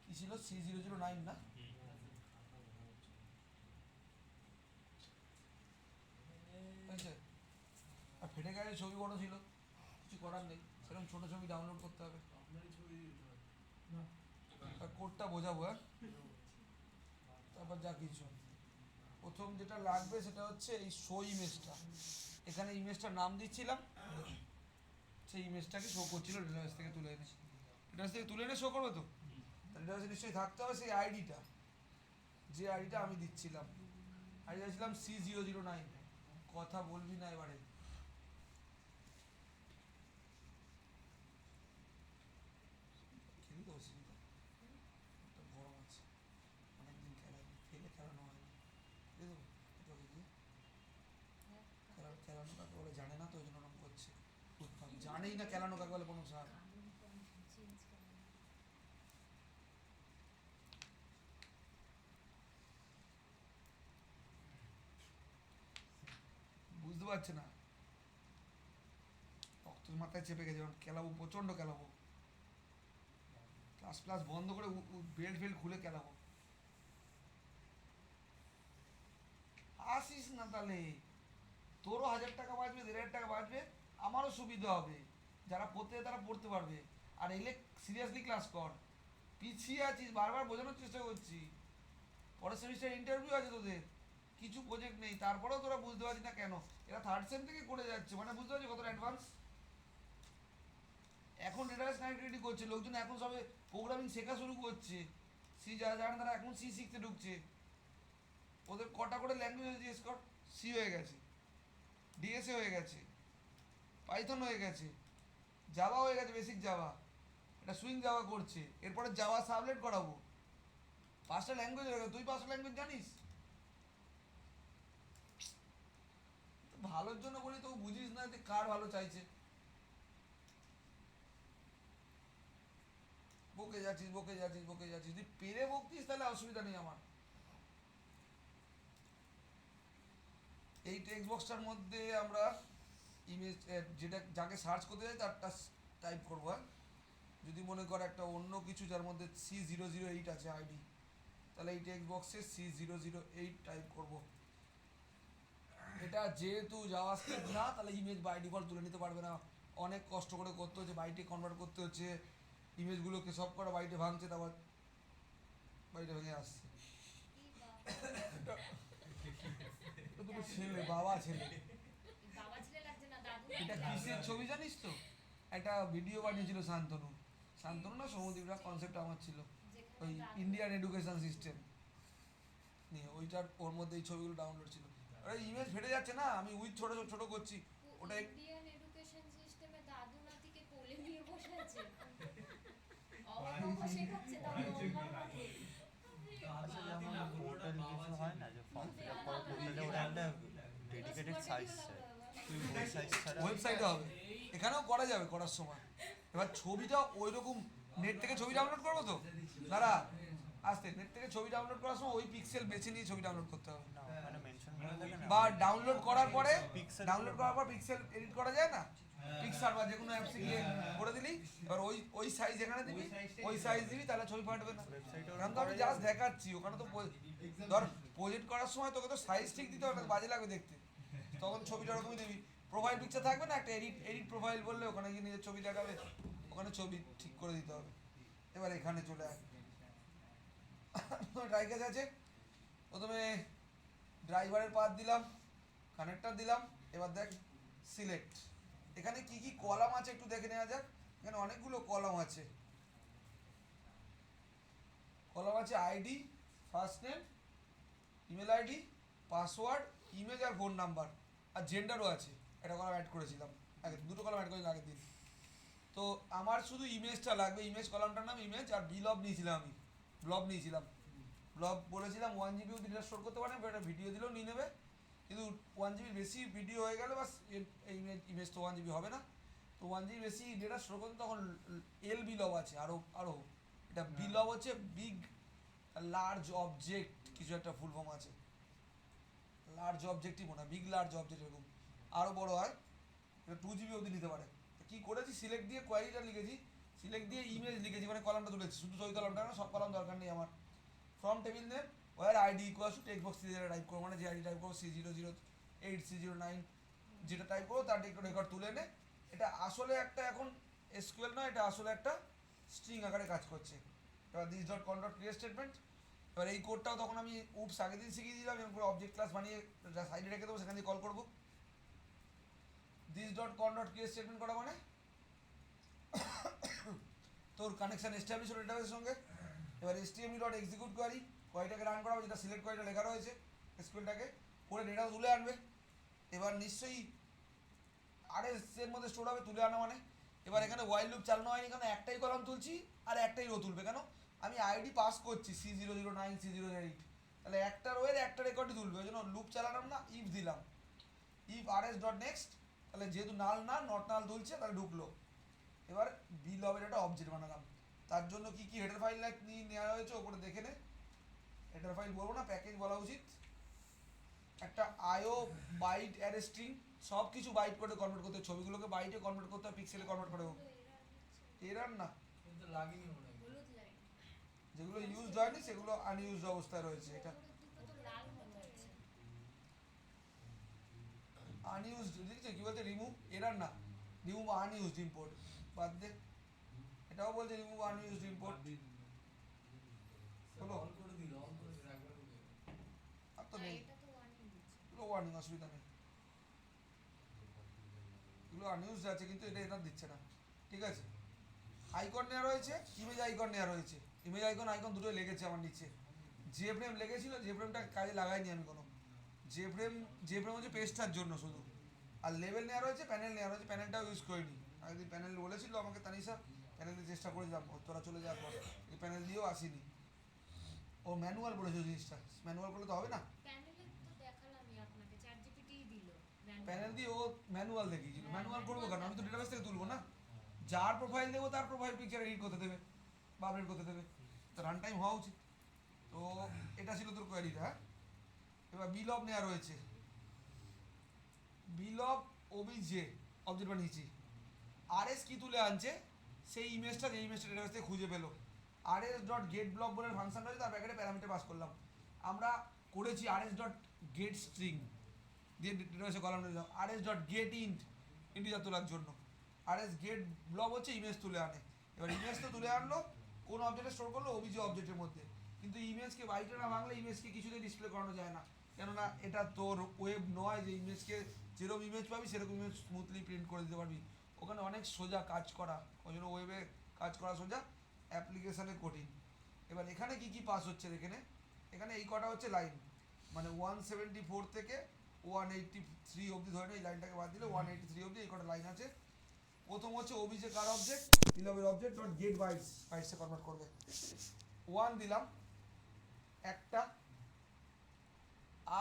কি ছিল C009 না? হয়েছে। আর ফেটে গেছে, ছবি বড় ছিল, কিছু করার নেই, সেরকম ছোট ছবি ডাউনলোড করতে হবে। আর কোডটা বোঝাবো, হ্যাঁ তারপর যা কিছু। প্রথম যেটা লাগবে সেটা হচ্ছে এই শো ইমেজটা, এখানে ইমেজটার নাম দিচ্ছিলাম, সেই ইমেজটাকে শো করছিল ডেটাবেস থেকে তুলে এনে, ডেটাবেস থেকে তুলে এনে শো করবে তো, ডেটাবেসে নিশ্চয়ই থাকতে হবে সেই আইডিটা, যে আইডিটা আমি দিচ্ছিলাম। আইডিটা ছিলাম C009, কথা বলবি না এবারে। খেলি তো অসুবিধা, একটা গরম আছে, অনেকদিন খেলানি, খেলে খেলানো হয়নি, দিয়ে দেবো এটাকে দিয়ে। খেলানো কাকে বলে জানে না তো, ওই জন্য ওরকম করছে, জানেই না খেলানো কাকে বলে কোনো সার। বুঝতে পারছে না, রক্ত মাথায় চেপে গেছে, এবার খেলাবো, প্রচণ্ড খেলাবো, ক্লাস ক্লাস বন্ধ করে বেল্ট ফেল্ট খুলে খেলাবো। আসিস না তাহলে, তোরও 1000 টাকা বাঁচবে, 1500 টাকা বাঁচবে, আমারও সুবিধা হবে, যারা পড়তে তারা পড়তে পারবে। আর এলে সিরিয়াসলি ক্লাস কর, পিছিয়ে আছিস, বারবার বোঝানোর চেষ্টা করছি, পরের সেমিস্টার ইন্টারভিউ আছে তোদের, কিছু প্রজেক্ট নেই, তারপরেও তোরা বুঝতে পারছিস না কেন? এরা থার্ড সেম থেকে করে যাচ্ছে, মানে বুঝতে পারছিস কতটা অ্যাডভান্স। এখন ডেটাবেস কানেক্টিভিটি করছে লোকজন, এখন সবে প্রোগ্রামিং শেখা শুরু করছে, সি যারা জানে তারা এখন সি শিখতে ঢুকছে। ওদের কটা করে ল্যাঙ্গুয়েজ জিজ্ঞেস কর, সি হয়ে গেছে, ডিএসএ হয়ে গেছে, পাইথন হয়ে গেছে, জাভা হয়ে গেছে, বেসিক জাভা, এটা সুইং জাভা করছে, এরপরে জাভা সাবলেট করাবো, 5টা ল্যাঙ্গুয়েজ হয়ে গেছে। তুই 5টা ল্যাঙ্গুয়েজ জানিস? ভালোর জন্য বলি, তো বুঝিস না যে কার ভালো চাইছে, বকে যাচ্ছিস বকে যাচ্ছিস বকে যাচ্ছিস, তুই পেরে বকতিস তাহলে অসুবিধা নেই আমার। এই টেক্সট বক্সটার মধ্যে আমরা ইমেজ যেটা যাকে সার্চ করতে যাই তারটা টাইপ করবো, হ্যাঁ যদি মনে কর একটা অন্য কিছু যার মধ্যে C008 আছে আইডি, তাহলে এই টেক্সট বক্সে C008 টাইপ করব। এটা যেহেতু জাভাস্ক্রিপ্ট না, তাহলে ইমেজ বাই ডিফল্ট তুলে নিতে পারবে না, অনেক কষ্ট করে করতে হচ্ছে, বাইটে কনভার্ট করতে হচ্ছে, ইমেজগুলোকে সব করা বাইটে ভাঙছে, তারপর বাইটে ভেঙে আসছে। এটা দুটো ছেলে, বাবা ছেলে, এটা কিসের ছবি জানিস তো? একটা ভিডিও বানিয়েছিল শান্তনু, শান্তনু না সৌমদীপরা, কনসেপ্ট আমার ছিল ওই ইন্ডিয়ান এডুকেশন সিস্টেম নিয়ে, ওইটার ওর মধ্যে এই ছবিগুলো ডাউনলোড ছিল। আরে ইমেজ ফেটে যাচ্ছে না, আমি উইথ ছোট ছোট করছি, ওটা ইন্ডিয়ান এডুকেশন সিস্টেমে দাদু নাতিকে কোলে নিয়ে বসে আছে, অঙ্ক শেখাচ্ছে, তাও অঙ্ক আসলে যেমন পোর্টাল কিছু হয় না, যে ফর্ম ফিল আপ করার পোর্টালে ওরা একটা ডেডিকেটেড সাইজ চায়, তুই ওই সাইজ ছাড়া ওয়েবসাইটে হবে, এখানেও করা যাবে করার সময়। এবার ছবিটা ওই রকম নেট থেকে ছবি ডাউনলোড করবো তো, দাঁড়া আসতে নেট থেকে ছবি ডাউনলোড করার সময় ওই পিক্সেল বেছে নিয়ে ছবি ডাউনলোড করতে হবে, না ওখানে মেনশন করে থাকে না বা ডাউনলোড করার পরে পিক্সেল ডাউনলোড করার পর পিক্সেল এডিট করা যায় না, পিক্সার বা যে কোনো অ্যাপসে গিয়ে করে দিলি, এবার ওই সাইজ এখানে দিবি, ওই সাইজ দিবি, তাহলে ছবি ফাটবে না। ওয়েবসাইটে কারণ তো আমি জাস্ট দেখাচ্ছি, ওখানে তো ধর প্রজেক্ট করার সময় তোকে তো সাইজ ঠিক দিতে হবে না, বাজে লাগবে দেখতে, তখন ছবিটা ওরকমই দিবি। প্রোফাইল পিকচার থাকবে না একটা, এডিট প্রোফাইল বললে ওখানে গিয়ে নিজের ছবি দেখাবে, ওখানে ছবি ঠিক করে দিতে হবে। এবার এখানে চলে আয়, ট্রাই কাজ আছে, প্রথমে ড্রাইভারের পাথ দিলাম, কানেক্টর দিলাম, এবার দেখ সিলেক্ট, এখানে কি কি কলাম আছে একটু দেখে নেওয়া যাক। এখানে অনেকগুলো কলাম আছে, কলাম আছে ID, first name, email ID, password, image আর ফোন নাম্বার, আর জেন্ডারও আছে, একটা কলাম অ্যাড করেছিলাম আগে, দুটো কলাম অ্যাড করেছিলাম আগের দিন। তো আমার শুধু ইমেজটা লাগবে, ইমেজ কলামটার নাম ইমেজ, আর ব্লব নিয়েছিলাম আমি, ব্লব নিয়েছিলাম, ব্লব বলেছিলাম 1 GB অব্দি ডেটা স্টোর করতে পারেন, একটা ভিডিও দিলেও নিয়ে নেবে, কিন্তু 1 GB বেশি ভিডিও হয়ে গেলে বাস ইমেজ তো 1 GB হবে না, তো 1 GB বেশি ডেটা স্টোর করতে তখন ব্লব আছে, আরও এটা ব্লব হচ্ছে বিগ লার্জ অবজেক্ট, কিছু একটা ফুল ফর্ম আছে, লার্জ অবজেক্টই মনে হয়, বিগ লার্জ অবজেক্ট, এরকম আরও বড় হয়, এটা 2 GB অবধি নিতে পারে। কি করেছি, সিলেক্ট দিয়ে কোয়ারিটা লিখেছি, সিলেক্ট দিয়ে ইমেজ লিখেছি, মানে কলামটা তুলেছি, শুধু ওই কলামটা না, সব কলাম দরকার নেই আমার। From table name where ID equals to text box serial type করো, মানে যে আইডি টাইপ করো C008C09 যেটা টাইপ করো তার একটু রেকর্ড তুলে নে। এটা আসলে একটা এখন এসকিউএল নয়, এটা আসলে একটা স্ট্রিং আকারে কাজ করছে। এবার দিস ডট কন ডট ক্রিয়েট স্টেটমেন্ট, এবার এই কোডটাও তখন আমি উপস আগের দিন শিখিয়ে দিলাম, এরকম করে অবজেক্ট ক্লাস বানিয়ে সাইডে রেখে দেবো, সেখান দিয়ে কল করবো। দিস ডট কন ডট ক্রিয়েট স্টেটমেন্ট করা মানে তোর কানেকশন এস্টাবলিশ হলো ডেটাবেসের সঙ্গে। এবার HTML ডট এক্সিকিউট কোয়ারি, কোয়ারিটাকে রান করাবো, যেটা সিলেক্ট কোয়ারিটা লেখা রয়েছে এসকিউএলটাকে করে ডেটা তুলে আনবে। এবার নিশ্চয়ই RS এর মধ্যে স্টোর হবে, তুলে আনা মানে। এবার এখানে ওয়াইল লুপ চালানো হয়নি, কারণ একটাই কলাম তুলছি আর একটাই রো তুলবে, কেন আমি আইডি পাস করছি C009 C008, তাহলে একটা রোয়ের একটা রেকর্ডই তুলবে, ওই জন্য লুপ চালালাম না, ইফ দিলাম, ইফ RS ডট নেক্সট, তাহলে যেহেতু নাল না নট নাল তুলছে তাহলে ঢুকলো। এবার ব্লবের একটা অবজেক্ট বানালাম, তার জন্য কি কি হেডার ফাইল নিয়ে নেওয়া হয়েছে ওপরে দেখে নে, হেডার ফাইল বলবো না, প্যাকেজ বলা উচিত। একটা আইও বাইট অ্যারে স্ট্রিং, সব কিছু বাইট করে কনভার্ট করতে, ছবিগুলোকে বাইটে কনভার্ট করতে হবে, পিক্সেলে কনভার্ট করে হোক, এরার না, কিন্তু লাগেনি মনে হয়। হলুদ লাইন, যেগুলো ইউজড হয়নি সেগুলো আনইউজড অবস্থায় রয়েছে। এটা দুটো তো লাল মনে হচ্ছে। আনইউজড দেখছে কি বলছে, রিমুভ, এরার না, রিমুভ আনইউজড ইম্পোর্ট, বাদ দে, এটাও বলছে রিমুভ আনইউজড ইম্পোর্ট, হলো অন করে দিল, অন করে দিল একবার করে। আর তো না, নেই, এটা তো ওয়ার্নিং দিচ্ছে। এগুলো ওয়ার্নিং, অসুবিধা নেই, এগুলো আনইউজড আছে কিন্তু এটা এনার দিচ্ছে না, ঠিক আছে। আইকন নেওয়া রয়েছে, ইমেজ আইকন নেওয়া রয়েছে, ইমেজ আইকন দুটোই লেগেছে আমার নিচে, যে ফ্রেম লেগেছিল, যে ফ্রেমটা কাজে লাগাইনি আমি কোনো, যে ফ্রেম হচ্ছে পেজটার জন্য শুধু, আর লেভেল নেওয়া রয়েছে, প্যানেল নেওয়া রয়েছে, প্যানেলটাও ইউজ করিনি, আগের প্যানেল বলেছিল আমাকে তানিশা, প্যানেল দিয়ে চেষ্টা করেছিলাম, তোরা চলে যাওয়ার পর এই প্যানেল দিয়েও আসিনি, ও ম্যানুয়াল বলেছে জিনিসটা, ম্যানুয়াল করলে তো হবে না, প্যানেলে তো দেখালামই আপনাকে, ChatGPT-ই দিল প্যানেল দিয়ে ও ম্যানুয়াল দেখিয়েছিল, ম্যানুয়াল করবো কেন, আমি তো ডেটাবেস থেকে তুলবো না, যার প্রোফাইল দেবো তার প্রোফাইল পিকচার এডিট করতে দেবে বা আপডেট করতে দেবে, তো রান টাইম হওয়া উচিত। তো এটা ছিল তোর কোয়ারিটা, হ্যাঁ। এবার বিলব নেওয়া রয়েছে, বিলব ওবিজে অবজেক্ট বানিয়েছি, RS কি তুলে আনছে সেই ইমেজটা, যে ইমেজটা ডেটাবেস থেকে খুঁজে পেলো, RS ডট গেট ব্লক বলে ফাংশন রয়েছে, তার ব্যাকেটে প্যারামিটার পাস করলাম, আমরা করেছি RS ডট গেট স্ট্রিং দিয়ে ডেটাবেসে কলাম দিলাম, RS ডট গেট ইন্টিজার তোলার জন্য, RS গেট ব্লক হচ্ছে ইমেজ তুলে আনে। এবার ইমেজ তো তুলে আনলো, কোন অবজেক্টে স্টোর করলো, ওবিজে অবজেক্টের মধ্যে, কিন্তু ইমেজকে বাইটে না ভাঙলে ইমেজকে কিছুতে ডিসপ্লে করানো যায় না, কেননা এটা তোর ওয়েব নয় যে ইমেজকে যেরকম ইমেজ পাবি সেরকম ইমেজ স্মুথলি প্রিন্ট করে দিতে পারবি, ওখানে অনেক সোজা কাজ করা, ওই জন্য ওয়েবে কাজ করা সোজা, অ্যাপ্লিকেশানে কঠিন। এবার এখানে কি কি পাস হচ্ছে এখানে, এখানে এই কটা হচ্ছে লাইন, মানে 174 থেকে 183 অবধি, ধরে না এই লাইনটাকে বাদ দিলে 183 অবধি এই কটা লাইন আছে। প্রথম হচ্ছে ওবিজে কার অবজেক্ট, বিলবের অবজেক্ট ডট গেট বাইটসে কনভার্ট করবে, 1 দিলাম একটা,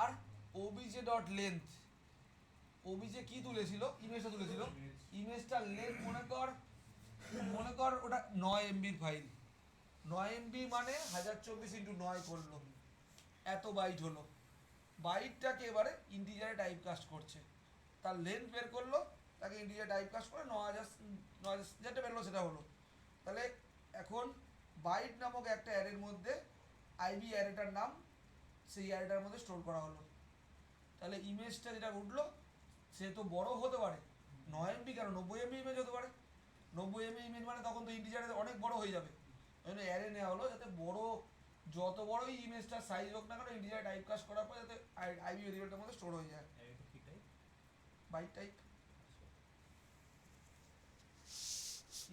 আর ওবিজে ডট লেন্থ, ওবিজে কি তুলেছিল, ইমেজটা তুলেছিল, ইমেজটা লেন্থ মনে কর ওটা 9 MB ফাইল, 9 MB মানে 1024 × 9 করলো, এত বাইট হলো। বাইটটাকে এবারে ইন্টিজারে টাইপ কাস্ট করছে, তার লেন্থ বের করলো, তাকে ইন্টিজার টাইপ কাস্ট করে 9000 যেটা বেরোলো সেটা হলো। তাহলে এখন বাইট নামক একটা অ্যারের মধ্যে আইবি অ্যারেটার নাম সেই অ্যারেটার মধ্যে স্টোর করা হলো। তাহলে ইমেজটা যেটা উঠলো সে তো বড় হতে পারে, 9 MB কেন 90 MB ইমেজ হতে পারে। 90 MB ইমেজ মানে তখন তো ইন্টিজারে অনেক বড় হয়ে যাবে, ওই জন্য অ্যারে নেওয়া হলো যাতে বড়, যত বড়ই ইমেজটার সাইজ হোক না কেন ইন্টিজারে টাইপ কাস্ট করার পর যাতে আইবি ভেরিয়েবলটার মধ্যে স্টোর হয়ে যায়। এটা কি টাইপ? বাইট টাইপ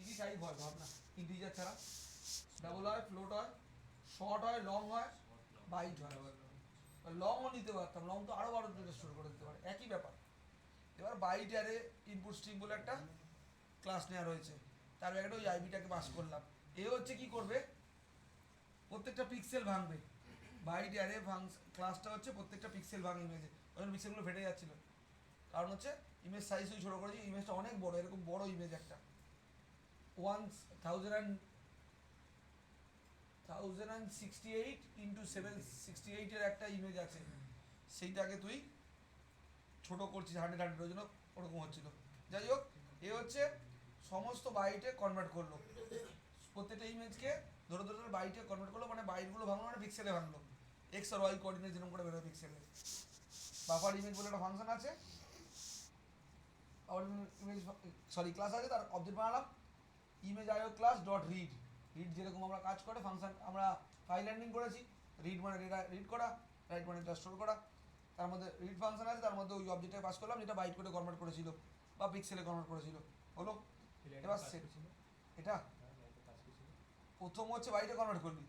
কি টাইপ হয় ভাবনা, ইন্টিজার ছাড়া ডাবল হয়, ফ্লোট হয়, শর্ট হয়, লং হয়, বাইট হয়। লংও নিতে পারতাম, লং তো আরও বড় স্টোর করে দিতে পারে, একই ব্যাপার। এবার বাইট অ্যারে ইনপুট স্ট্রিং বলে একটা ক্লাস নেওয়া রয়েছে, তার ব্যাপারে ওই আইবিটাকে পাস করলাম। এ হচ্ছে কি করবে, প্রত্যেকটা পিক্সেল ভাঙবে। বাইট অ্যারে ক্লাসটা হচ্ছে প্রত্যেকটা পিক্সেল ভাঙে ইমেজে, ওই জন্য পিক্সেলগুলো ফেটে যাচ্ছিল, কারণ হচ্ছে ইমেজ সাইজ তুই ছোটো করেছি, ইমেজটা অনেক বড়, এরকম বড় ইমেজ একটা 1068 × 768 একটা ইমেজ আছে, সেইটাকে তুই ছোট করছিস 100 ওই জন্য ওরকম হচ্ছিল। যাই হোক, এ হচ্ছে সমস্ত বাইটে কনভার্ট করলো, প্রত্যেকটা ইমেজকে ধরে ধরে ধরে বাইটে কনভার্ট করলো, মানে বাইটগুলো ভাঙলো মানে পিক্সেলে ভাঙলো, এক্স আর ওয়াই কোঅর্ডিনেট যেরকম করে বেরোয় পিক্সেলে। বাফার ইমেজ বলে একটা ফাংশন আছে, ইমেজ সরি ক্লাস আছে, তার অবজেক্ট বানালাম ইমেজ আইও ক্লাস ডট রিড। রিড যেরকম আমরা কাজ করে ফাংশন আমরা ফাইল হ্যান্ডলিং করেছি, রিড মানে ডেটা রিড করা, রাইট মানে ডেটা স্টোর করা, তার মধ্যে রিড ফাংশন আছে, তার মধ্যে ওই অবজেক্টটা পাস করলাম যেটা বাইট করে কনভার্ট করেছিল বা পিক্সেলে কনভার্ট করেছিল, হলো। এবার সেট এটা প্রথম হচ্ছে বাইটে কনভার্ট করবি,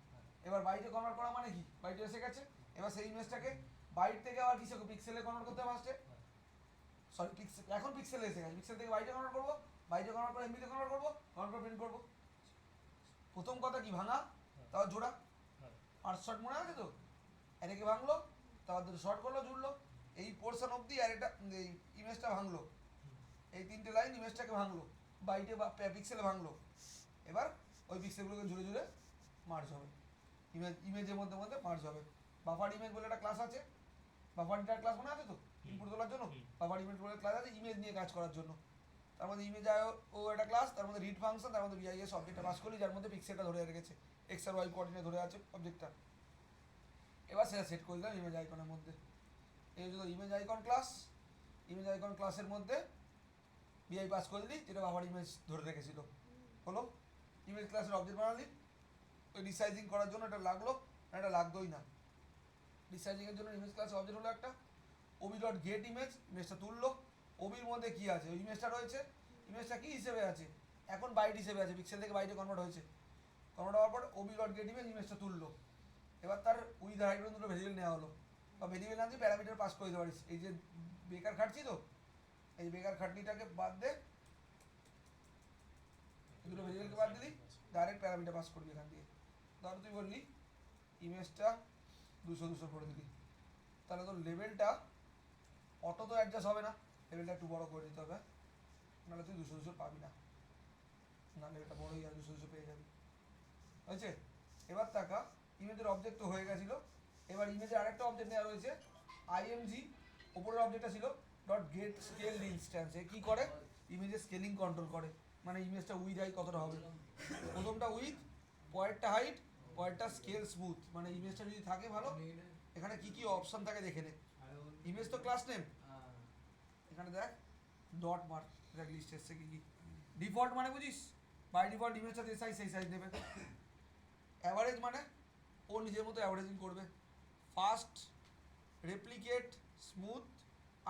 এবার বাইটে কনভার্ট করা মানে কি, বাইটে এসে গেছে, এবার সেই ইমেজটাকে বাইট থেকে আবার কিসে পিক্সেলে কনভার্ট করতে হবে ফার্স্টে, সরি পিক্সেল, এখন পিক্সেলে এসে গেছে, পিক্সেল থেকে বাইটে কনভার্ট করবো, বাইটে কনভার্ট করে এমবিতে কনভার্ট করবো, কনভার্ট করে প্রিন্ট করবো। প্রথম কথা কি ভাঙা, তারপর জোড়া, আর শর্ট মনে আছে তো, অ্যারেকে ভাঙলো, তারপর শর্ট করলো, জুড়লো, এই পোর্শন অবধি অ্যারেটা এই ইমেজটা ভাঙলো, এই 3টে লাইন ইমেজটাকে ভাঙলো, বাইটে বা পিক্সেলে ভাঙলো। এবার ওই পিক্সেলগুলোকে জুড়ে জুড়ে মার্জ হবে, ইমেজের মধ্যে মধ্যে মার্জ হবে। বাফার ইমেজ বলে একটা ক্লাস আছে, বাফারটার ক্লাস মনে আছে তো, ইনপুট তোলার জন্য বাফার ইমেজ বলে ক্লাস আছে ইমেজ নিয়ে কাজ করার জন্য। তার মধ্যে ইমেজ ও একটা ক্লাস, তার মধ্যে রিড ফাংশন, তার মধ্যে বিআইএস অবজেক্টটা পাস করলি, যার মধ্যে পিক্সেলটা ধরে রেখেছে, এক্স আর ওয়াই কোঅর্ডিনেট ধরে আছে অবজেক্টটা। এবার সেটা সেট করে দিলাম ইমেজ আইকনের মধ্যে, এই হচ্ছে image icon class. Image icon ক্লাসের মধ্যে বিআই পাস করে দিলি, যেটা বাবার ইমেজ ধরে রেখেছিল, হলো। ইমেজ ক্লাসের অবজেক্ট বানালি, ওই রিসাইজিং করার জন্য এটা লাগলো না, এটা লাগতোই না। রিসাইজিংয়ের জন্য ইমেজ ক্লাসের অবজেক্ট হলো একটা ওবি ডট গেট ইমেজ, ইমেজটা তুললো, ওবির মধ্যে কি আছে, ওই ইমেজটা রয়েছে, ইমেজটা কি হিসেবে আছে, এখন বাইট হিসেবে আছে, পিক্সেল থেকে বাইটে কনভার্ট হয়েছে, কনভার্ট হওয়ার পর ওবি ডট গেট ইমেজ, ইমেজটা তুললো। এবার তার উইথ হাইট দুটো ভেরিয়েবল নেওয়া হলো, বা ভেরিয়েবল না দিয়ে প্যারামিটার পাস করে দিতে পারিস, এই যে বেকার খাটছি তো, এই বেকার খাটনিটাকে বাদ দে, দুটো ভেরিয়েবলকে বাদ দিলি, ডাইরেক্ট প্যারামিটার পাস করবি এখান দিয়ে। ধর তুই বললি ইমেজটা 200 করে দিলি, তাহলে তোর লেভেলটা অটো তো অ্যাডজাস্ট হবে না, লেভেলটা একটু বড় করে দিতে হবে, নাহলে তুই 200 পাবি না, না লেভেলটা বড়ই আর 200 পেয়ে যাবি, হয়েছে। এবার টাকা ইমেজের অবজেক্ট তো হয়ে গেছিলো, এবার ইমেজে আরেকটা অবজেক্ট নেওয়া রয়েছে আইএমজি, ওপরের অবজেক্টটা ছিল ডট গেট স্কেল ইনস্ট্যান্স, এ কী করে, ইমেজের স্কেলিং কন্ট্রোল করে, মানে ইমেজটা উইথ হাইট কতটা হবে, প্রথমটা উইথ, পরেরটা হাইট, পরেরটা স্কেল স্মুথ, মানে ইমেজটা যদি থাকে ভালো, এখানে কি কি অপশন থাকে দেখে নে। ইমেজ তো ক্লাস নেম, এখানে দেখ ডট মার্ক, দেখ লিস্ট এসছে কি কি। ডিফল্ট মানে বুঝিস, বাই ডিফল্ট ইমেজটা যে সাইজ সেই সাইজ নেবে। অ্যাভারেজ মানে ও নিজের মতো অ্যাভারেজিং করবে। Fast, replicate, smooth,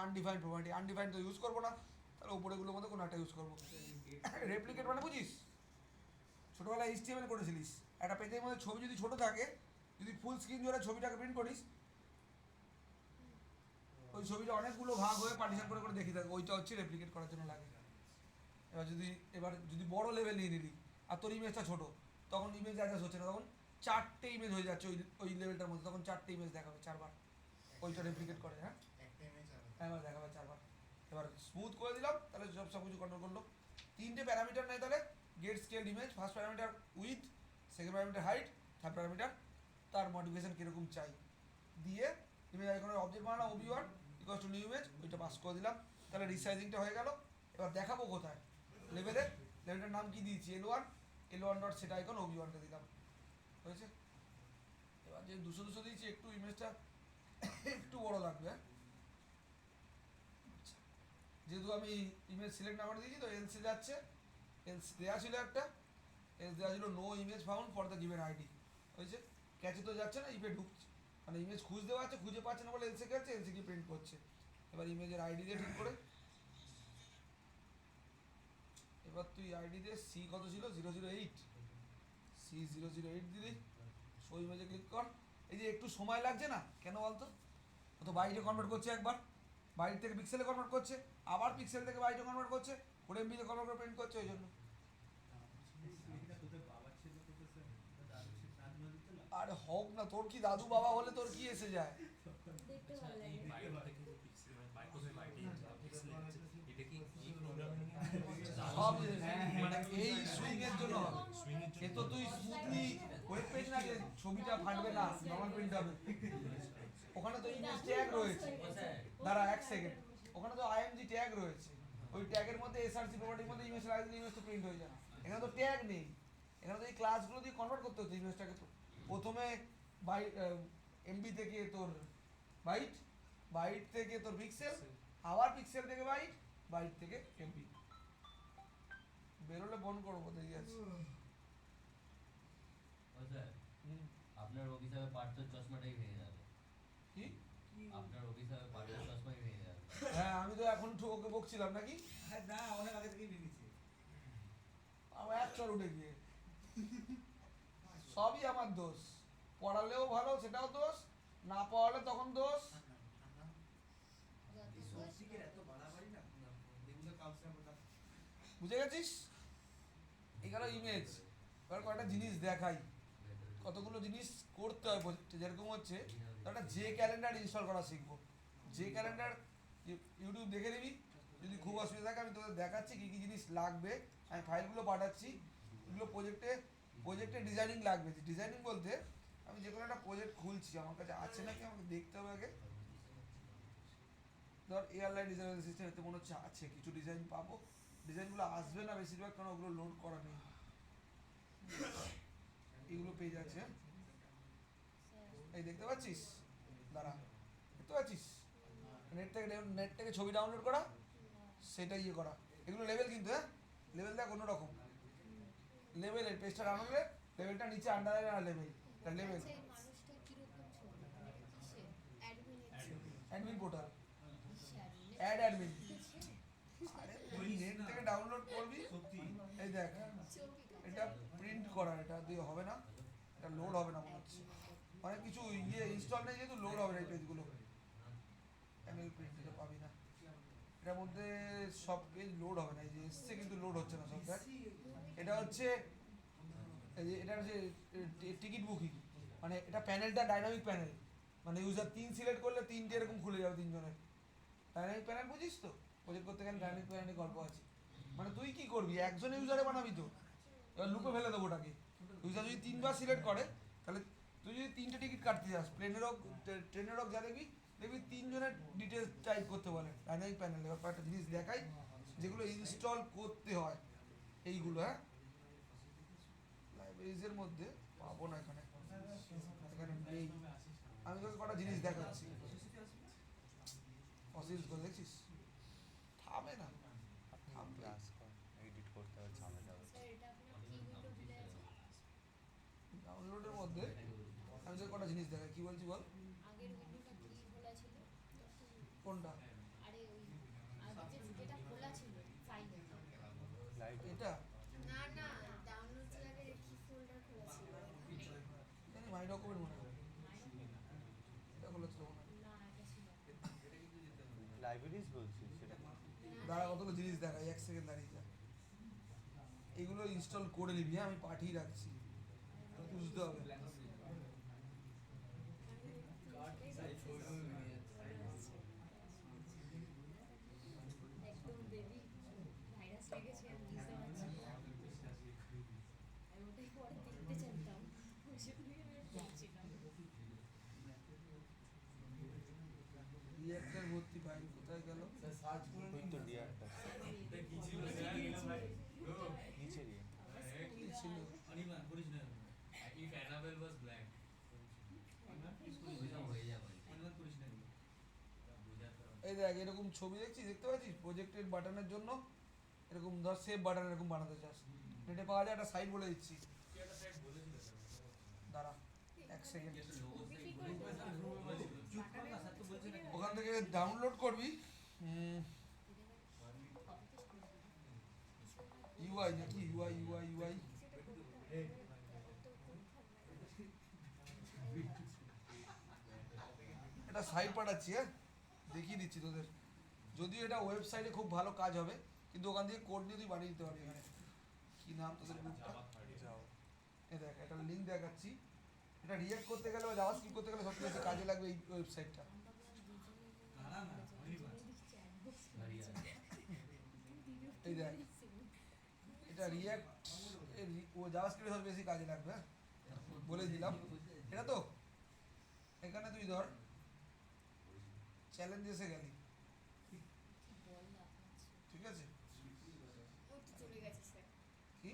undefined property, undefined তো ইউজ করবো না, তাহলে উপরেগুলোর মধ্যে কোনো একটা ইউজ করবো। রেপ্লিকেট মানে বুঝিস, ছোটোবেলায় HTML করেছিলিস, একটা পেজের মধ্যে ছবি যদি ছোটো থাকে, যদি ফুল স্ক্রিন জোরে ছবিটাকে প্রিন্ট করিস, ওই ছবিটা অনেকগুলো ভাগ হয়ে পার্টিশন করে করে দেখি থাকে, ওইটা হচ্ছে রেপ্লিকেট করার জন্য লাগে। এবার যদি বড় লেভেল নিয়ে নিলি আর তোর ইমেজটা ছোটো, তখন ইমেজ অ্যাডজাস্ট হচ্ছে না, তখন 4টে ইমেজ হয়ে যাচ্ছে ওই লেভেলটার মধ্যে, তখন 4টে ইমেজ দেখাবে 4বার, ওইটা রেপ্লিকেট করে, হ্যাঁ এবার দেখাবে 4বার। এবার স্মুথ করে দিলাম, তাহলে সব কিছু কন্ট্রোল করলো। 3টে প্যারামিটার নেই, তাহলে get scale image, first parameter width, second parameter height, third parameter তার মডিফিকেশন কীরকম চাই দিয়ে ইমেজ আইকনের অবজেক্ট বানালাম ওবি1 ইকুয়ালস টু নিউ ইমেজ, ওইটা পাস করে দিলাম। তাহলে রিসাইজিংটা হয়ে গেল। এবার দেখাবো কোথায় লেভেলে, লেভেলটার নাম কি দিয়েছি L1 ডট সেট আইকন ওবি1কে দিলাম, হয়েছে। এবার যে 200 দিয়েছি একটু ইমেজটা একটু বড় লাগবে, হ্যাঁ? আচ্ছা, যেহেতু আমি ইমেজ সিলেক্ট না করে দিয়েছি তো এলসি যাচ্ছে, এলসি দেওয়া ছিল একটা, এলস দেওয়া ছিল no image found for the given ID, হয়েছে। ক্যাচে তো যাচ্ছে না, ইপে ঢুকছে, মানে ইমেজ খুঁজতে পারছে, খুঁজে পাচ্ছে না বলে এলসি গেছে, এলসি কি প্রিন্ট করছে। এবার ইমেজের আইডি দিয়ে ঠিক করে, এবার তুই আইডি দিয়ে সি কত ছিল 008, C008 দিলি, শো ইমেজে ক্লিক কর। এই যে একটু সময় লাগছে না কেন বলতো, ও তো বাইরে কনভার্ট করছে, একবার বাইরে থেকে পিক্সেলে কনভার্ট করছে, আবার পিক্সেল থেকে বাইরে কনভার্ট করছে, ওটা এমবিতে কনভার্ট করে প্রিন্ট করছে, ওই জন্য। আরে হোক না, তোর কি দাদু বাবা হলে তোর কি এসে যায়? দেখতে ভালো লাগে। বাইরে থেকে যে পিক্সেল মানে বাইরে থেকে বাইরে পিক্সেল যাচ্ছে, এটা কি এই প্রোগ্রাম সব মানে এই সুইং এর জন্য হবে। সুইং এর এ জন্য তো তুই স্মুথলি ওয়েব পেজ না যে ছবিটা ফাটবে না, নরমাল প্রিন্ট হবে। ওখানে তো ইমেজ ট্যাগ রয়েছে, দাঁড়া এক সেকেন্ড, ওখানে তো আইএমজি ট্যাগ রয়েছে, ওই ট্যাগের মধ্যে এসআরসি প্রপার্টির মধ্যে ইমেজ লাগিয়ে দিলে ইমেজ তো প্রিন্ট হয়ে যায়। এখানে তো ট্যাগ নেই, এখানে তো এই ক্লাসগুলো দিয়ে কনভার্ট করতে হচ্ছে ইমেজটাকে। প্রথমে বাইট এমবি থেকে তোর বাইট, বাইট থেকে তোর পিক্সেল, আবার পিক্সেল থেকে বাইট, বাইট থেকে এমবি। বেরোলে বন্ধ করবো, দেখি আছে। আপনার অভিশাপে পার্থর চশমাটাই ভেঙে যাবে। কি? আপনার অভিশাপে পার্থর চশমাই ভেঙে যাবে। হ্যাঁ, আমি তো এখন ওকে বকছিলাম নাকি? না অনেক আগে থেকেই ভেঙেছে। আমার এক চর উঠে গিয়ে সবই আমার দোষ, পড়ালেও ভালো সেটাও দোষ, না পড়ালে তখন দোষ। যত দোষ, সত্যিকার এত বাড়াবাড়ি না, এগুলো কাউন্সিলার বলতাম। বুঝে গেছিস? এখানে ইমেজ, এবার কয়েকটা জিনিস দেখাই, কতগুলো জিনিস করতে হয় প্রজেক্টে। যেরকম হচ্ছে একটা যে ক্যালেন্ডার ইনস্টল করা শিখবো। যে ক্যালেন্ডার ইউটিউব দেখে নিবি, যদি খুব অসুবিধা থাকে আমি তোদের দেখাচ্ছি কী কী জিনিস লাগবে, আমি ফাইলগুলো পাঠাচ্ছি। এগুলো প্রজেক্টে ডিজাইনিং লাগবে। ডিজাইনিং বলতে আমি যে কোনো একটা প্রজেক্ট খুলছি, আমার কাছে আছে নাকি আমাকে দেখতে হবে আগে। ধর এয়ারলাইন ডিজাইন সিস্টেম, এতে মনে হচ্ছে আছে, কিছু ডিজাইন পাবো। ডিজাইনগুলো আসবে না বেশিরভাগ, কারণ ওগুলো লোড করা নেই। এগুলো পেয়ে যাচ্ছে, এই দেখতে পাচ্ছিস, দাঁড়া, দেখতে পাচ্ছিস নেট থেকে ছবি ডাউনলোড করা, সেটা ইয়ে করা। এগুলো লেভেল কিন্তু, হ্যাঁ লেভেল দেখ অন্য রকম লেভেলের পেজটা ডাউনলোড, লেভেলটা নিচে আন্ডারলাইন আর লেভেল, তার লেভেল। আচ্ছা, এই মানুষটা কিরকম ছবি? মানে কিসের? অ্যাডমিনের ছবি? অ্যাডমিন পোর্টাল, কিসের admin? অ্যাডমিন। কিসের? আরে তুই নেট থেকে ডাউনলোড করবি, এই দেখ ছবি তো। এটা প্রিন্ট করা, এটা দিয়ে হবে না, এটা লোড হবে না মনে হচ্ছে। অনেক কিছু ইয়ে ইনস্টল নেই যেহেতু লোড হবে না এই পেজগুলো। প্যানেল প্রিন্ট এটা পাবি না, এটার মধ্যে সব পেজ লোড হবে না। এই যে এসছে কিন্তু লোড হচ্ছে না সব, দেখ এটা হচ্ছে এই যে এটা হচ্ছে টিকিট বুকিং, মানে এটা প্যানেলটা ডাইনামিক প্যানেল, মানে ইউজার 3 সিলেক্ট করলে 3টে এরকম খুলে যাবে তিনজনের। ডাইনামিক প্যানেল বুঝিস তো, প্রজেক্ট করতে গেলে ডাইনামিক প্যানেলের গল্প আছে। মানে তুই কি করবি, একজন ইউজারে বানাবি তো, এবার লুপে ফেলে দেবো ওটাকে। ইউজার যদি 3বার সিলেক্ট করে, তাহলে তুই যদি 3টে টিকিট কাটতে যাস, প্লেনের হোক ট্রেনের হোক, যা দেখবি 3জনের ডিটেলস টাইপ করতে বলে ডাইনামিক প্যানেল। এবার কয়েকটা জিনিস দেখাই যেগুলো ইনস্টল করতে হয়, এইগুলো। হ্যাঁ, লাইব্রেরিজের মধ্যে পাবো না, এখানে এখানে নেই। আমি তোকে কটা জিনিস দেখাচ্ছি। অসিস করে দেখছিস, থামে না, থামবে। ক্লাস কর, এডিট করতে হবে, ঝামেলা হবে। স্যার, এটা আপনার কি উইন্ডো খুলে আছে? ডাউনলোডের মধ্যে আমি তোকে কটা জিনিস দেখাই, কি বলছি বল। আগের উইন্ডোটা কি খোলা ছিল? কোনটা? আরে ওই আগে যেটা খোলা ছিল ফাইলে। লাইট এটা না না, ডাউনলোড এর আগে কি ফোল্ডার খোলা ছিল? জানি মাই ডকুমেন্ট মনে হয়, এটা খুলেছিল মনে হয়। না, এটা ছিল না। লাইব্রেরিজ বলছিস সেটা? দাঁড়া, কতগুলো জিনিস দেখাই, এক সেকেন্ড দাঁড়িয়ে যা। এগুলো ইনস্টল করে নিবি, হ্যাঁ আমি পাঠিয়ে রাখছি, বুঝতে হবে। একদম বেবি ভাইরাস লেগেছে, আমি বুঝতে পারছি। আমি ওটাই পরে দেখতে চাই। ফাইল কোথায় গেল? সার্চ করে ওই তো রিয়ারটা এটা কি ছিল স্যার নিলাম ভাই ব্রো নিচে রিয়ার কি ছিল? অনিমান করিস না if Annabelle was blank অনিমান হয়ে যাবে করিস না এই দেখ এরকম ছবি দেখছিস, দেখতে পাচ্ছিস প্রজেক্টেড বাটনের জন্য এরকম ধর সেভ বাটন এরকম বানাতে চাস, নেটে পাওয়া যায়, একটা সাইট বলে দিচ্ছি, কি একটা সাইড বলেছিল স্যার দাঁড়া এক সেকেন্ড, চুপ কর না স্যার তো বলছে না ওখান থেকে ডাউনলোড করবি ইউআই নাকি ইউআই ইউআই ইউআই এটা সাইট পাঠাচ্ছি, হ্যাঁ দেখিয়ে দিচ্ছি তোদের, যদিও এটা ওয়েবসাইটে খুব ভালো কাজ হবে, কিন্তু ওখান থেকে কোড দিয়ে তুই বানিয়ে দিতে পারবি। এখানে কি নাম তোদের গ্রুপটা? যাও এ দেখ একটা লিঙ্ক দেখাচ্ছি, এটা রিয়েক্ট করতে গেলে বা জাভাস্ক্রিপ্ট করতে গেলে সবচেয়ে বেশি কাজে লাগবে এই ওয়েবসাইটটা। না না অনিমান এই দেখ এটা রিয়েক্ট ও জাভাস্ক্রিপ্টে সব বেশি কাজে লাগবে, হ্যাঁ বলে দিলাম। এটা তো এখানে তুই ধর চ্যালেঞ্জ এসে গেলি, ঠিক আছে, কি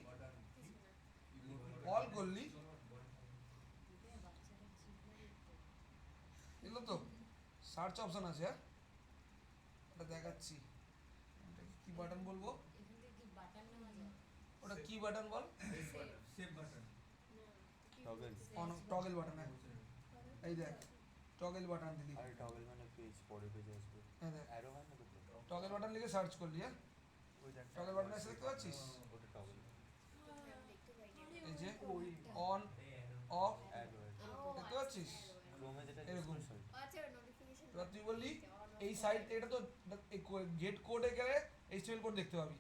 অল করলি এগুলো তো সার্চ অপশন আছে, হ্যাঁ ওটা দেখাচ্ছি, ওটা কি বাটন বলবো, ওটা কি বাটন বল, save button toggle toggle button, হ্যাঁ এই দেখ টগল বাটন দিলি, আর টগল মানে পেজ পরে পেজে আসবে হ্যাঁ দেখ অ্যারো হয় না তো টগল বাটন লিখে সার্চ করলি, হ্যাঁ ওই দেখ টগল বাটন এসে দেখতে পাচ্ছিস, ওটা টগল এই যে অন অফ অ্যারো দেখতে পাচ্ছিস, ক্রোমে যেটা এরকম। ইউজ করে এবার তুই বললি এই সাইট, এটা তো গেট কোডে গেলে এইচটিএমএল কোড দেখতে পাবি,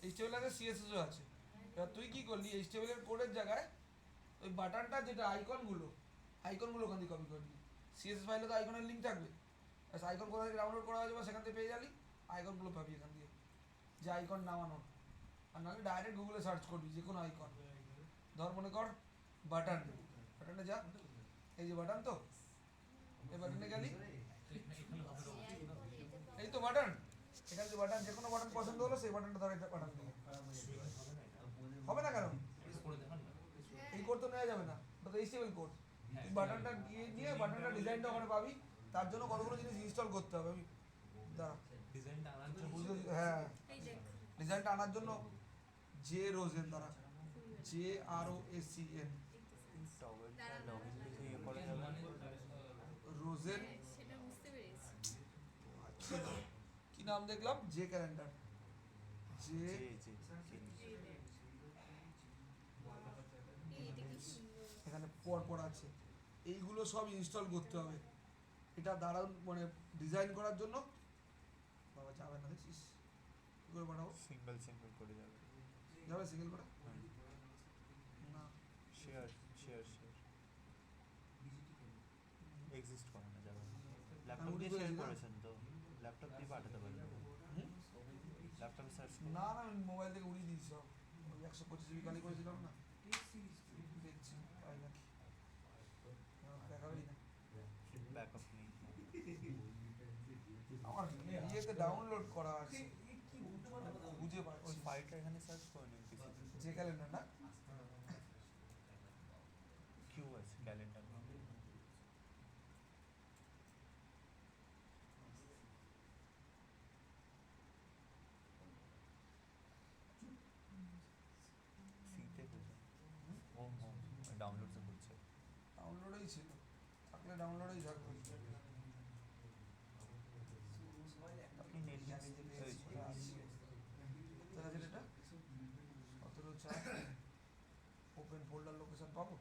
এইচটিএমএল আছে সিএসএসও আছে, এবার তুই কি করলি এইচটিএমএল এর কোডের জায়গায় ওই বাটনটা যেটা আইকনগুলো ওখান থেকে কপি করবি, সিএসএস ফাইলে তো আইকনের লিঙ্ক থাকবে, আইকন কোথা থেকে ডাউনলোড করা হয়েছে বা সেখান থেকে পেয়ে যাবি, আইকনগুলো পাবি এখান দিয়ে, যে আইকন নামানো, আর নাহলে ডাইরেক্ট গুগলে সার্চ করবি যে কোনো আইকন, ধর মনে কর বাটনে যা, এই যে বাটন, তো এই বাটনে গেলি, এই তো বাটন, এখানে যে বাটন, যে কোনো বাটন পছন্দ হলো সেই বাটনটা ধর একটা বাটন দিবি, হবে না কেন, এই কোড তো নেওয়া যাবে না, ওটা তো এইচটিএমএল কোড, তুই বাটনটা নিয়ে বাটনটা ডিজাইনটা ওখানে পাবি, তার জন্য কতগুলো জিনিস ইনস্টল করতে হবে, আমি দাঁড়া ডিজাইনটা আনার জন্য বুঝতে, হ্যাঁ ডিজাইনটা আনার জন্য জে রোজেন, দ্বারা JROSEN টগলটা লগইন পেজে ইয়ে করা যাবে রোজেন, কি নাম দেখলাম, জে ক্যালেন্ডার, জে এখানে পর আছে, এইগুলো সব ইনস্টল করতে হবে, এটা দারুণ মানে ডিজাইন করার জন্য, বাবা যাবে না দেখছিস কি করে বানাবো, সিঙ্গেল করে যাবে যাবে সিঙ্গেল করে না, শেয়ার এক্সিস্ট করে না যাবে ল্যাপটপ দিয়ে শেয়ার করেছেন তো ল্যাপটপ দিয়ে পাঠাতে পারবেন ল্যাপটপে সার্চ না না আমি মোবাইল থেকে উড়িয়ে দিয়েছি সব, 125 জিবি খালি করেছিলাম না, দেখছি পাই নাকি, দেখাবেই না, ব্যাকআপ নেই আমার ইয়েতে ডাউনলোড করা আছে, বুঝে ওই পাচ্ছি, ফাইলটা এখানে সার্চ করে নিন কিছু যে ক্যালেন্ডার না, কিউ আছে ক্যালেন্ডার সিতে কোথায় হোম ডাউনলোড তো করছে ডাউনলোডেই ছিল, থাকলে ডাউনলোডেই থাকবে, আপনি নেট কোথায় আছে এটা 17/4 ওপেন ফোল্ডার লোকেশন পাবো,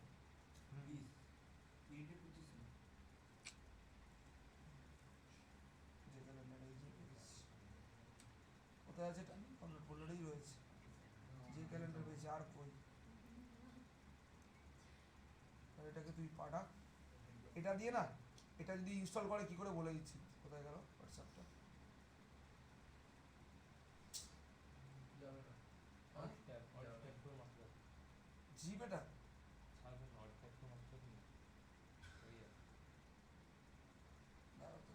যে ক্যালেন্ডার এই যে কোথায় আছে, এটা ফোল্ডারেই রয়েছে, যে ক্যালেন্ডার পেয়েছে আর কই, আর এটাকে তুই পাঠা, এটা দিয়ে না, এটা যদি ইনস্টল করে কি করে বলে দিচ্ছি, কোথায় গেল হোয়াটসঅ্যাপটা, জি বেটা সামনে নট ট্যাগ তো মাত্র নেই দাঁড়াও তো।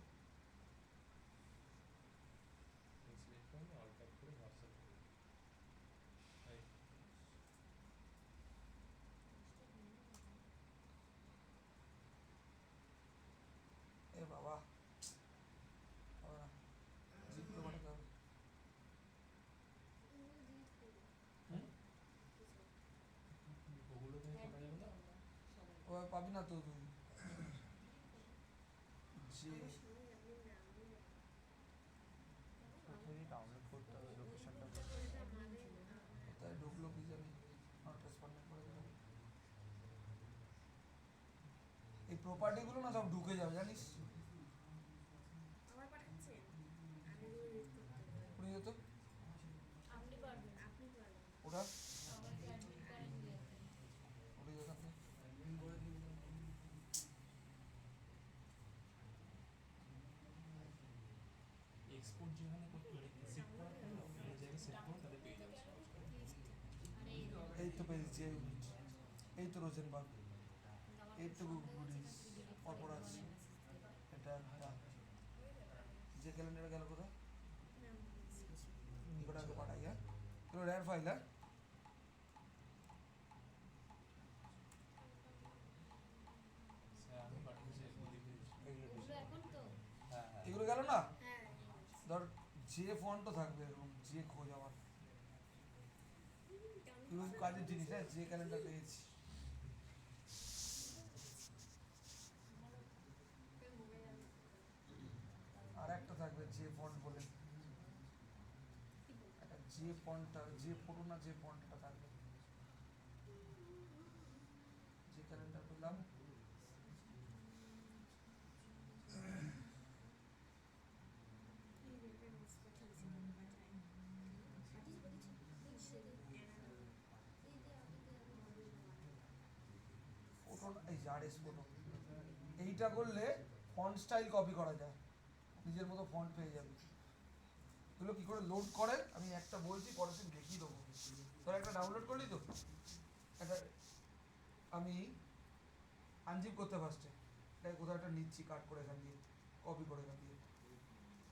পাবি না তো তুই যে প্রথমেই ডাউনলোড করতে হবে লোকেশনটা। কোথায় ঢুকলো কি জানি নট রেসপন্ডিং করে দিল। এই প্রপার্টিগুলো না সব ঢুকে যাবে জানিস, আমার পাঠাচ্ছেন আমি এগুলো রিড করতে পারবো। উড়ে যেত আপনি পারবেন, আপনি পারবেন। ওটা সবাইকে অ্যাডমিট করেন দিয়েছে। উড়ে যেত। এক্সপোর্ট যেখানে করতে পারি সেভ করার পরে ওই জায়গায় সেভ করো তাহলে পেয়ে যাবে সহজ করে। আর এই এই তো পেয়েছি, এই তো রোজেনবার্গ, এইটুকু গুডিস পরপর আছে। এটা একটা যে ক্যালেন্ডারে গেল কোথায়, এগুলো আগে পাঠাই। হ্যাঁ এগুলো র্যার ফাইল। হ্যাঁ স্যার আমি পাঠিয়েছি এগুলো দেখে এগুলো ওগুলো এখন তো হ্যাঁ হ্যাঁ এগুলো গেল না, হ্যাঁ ধর যে ফন্টও থাকবে এরকম, যে খোঁজ আমার খুব কাজের জিনিস। হ্যাঁ যে ক্যালেন্ডার পেয়েছি, আর একটা থাকবে যে ফন্ট বলে, একটা যে ফন্টটা, যে ফটো না যে ফন্টটা থাকবে। যে ক্যালেন্ডার পেলাম ফটো, এই যে আরএস ফটো। এইটা করলে ফন্ট স্টাইল কপি করা যায়, নিজের মতো ফন্ট পেয়ে যাবে। এগুলো কী করে লোড করে আমি একটা বলছি, পরের দিন দেখিয়ে দেবো। তোর একটা ডাউনলোড করলি তো, একটা আমি আনজিপ করতে ফার্স্টে এটা কোথাও একটা নিচ্ছি, কাট করে এখান দিয়ে, কপি করে এখান দিয়ে,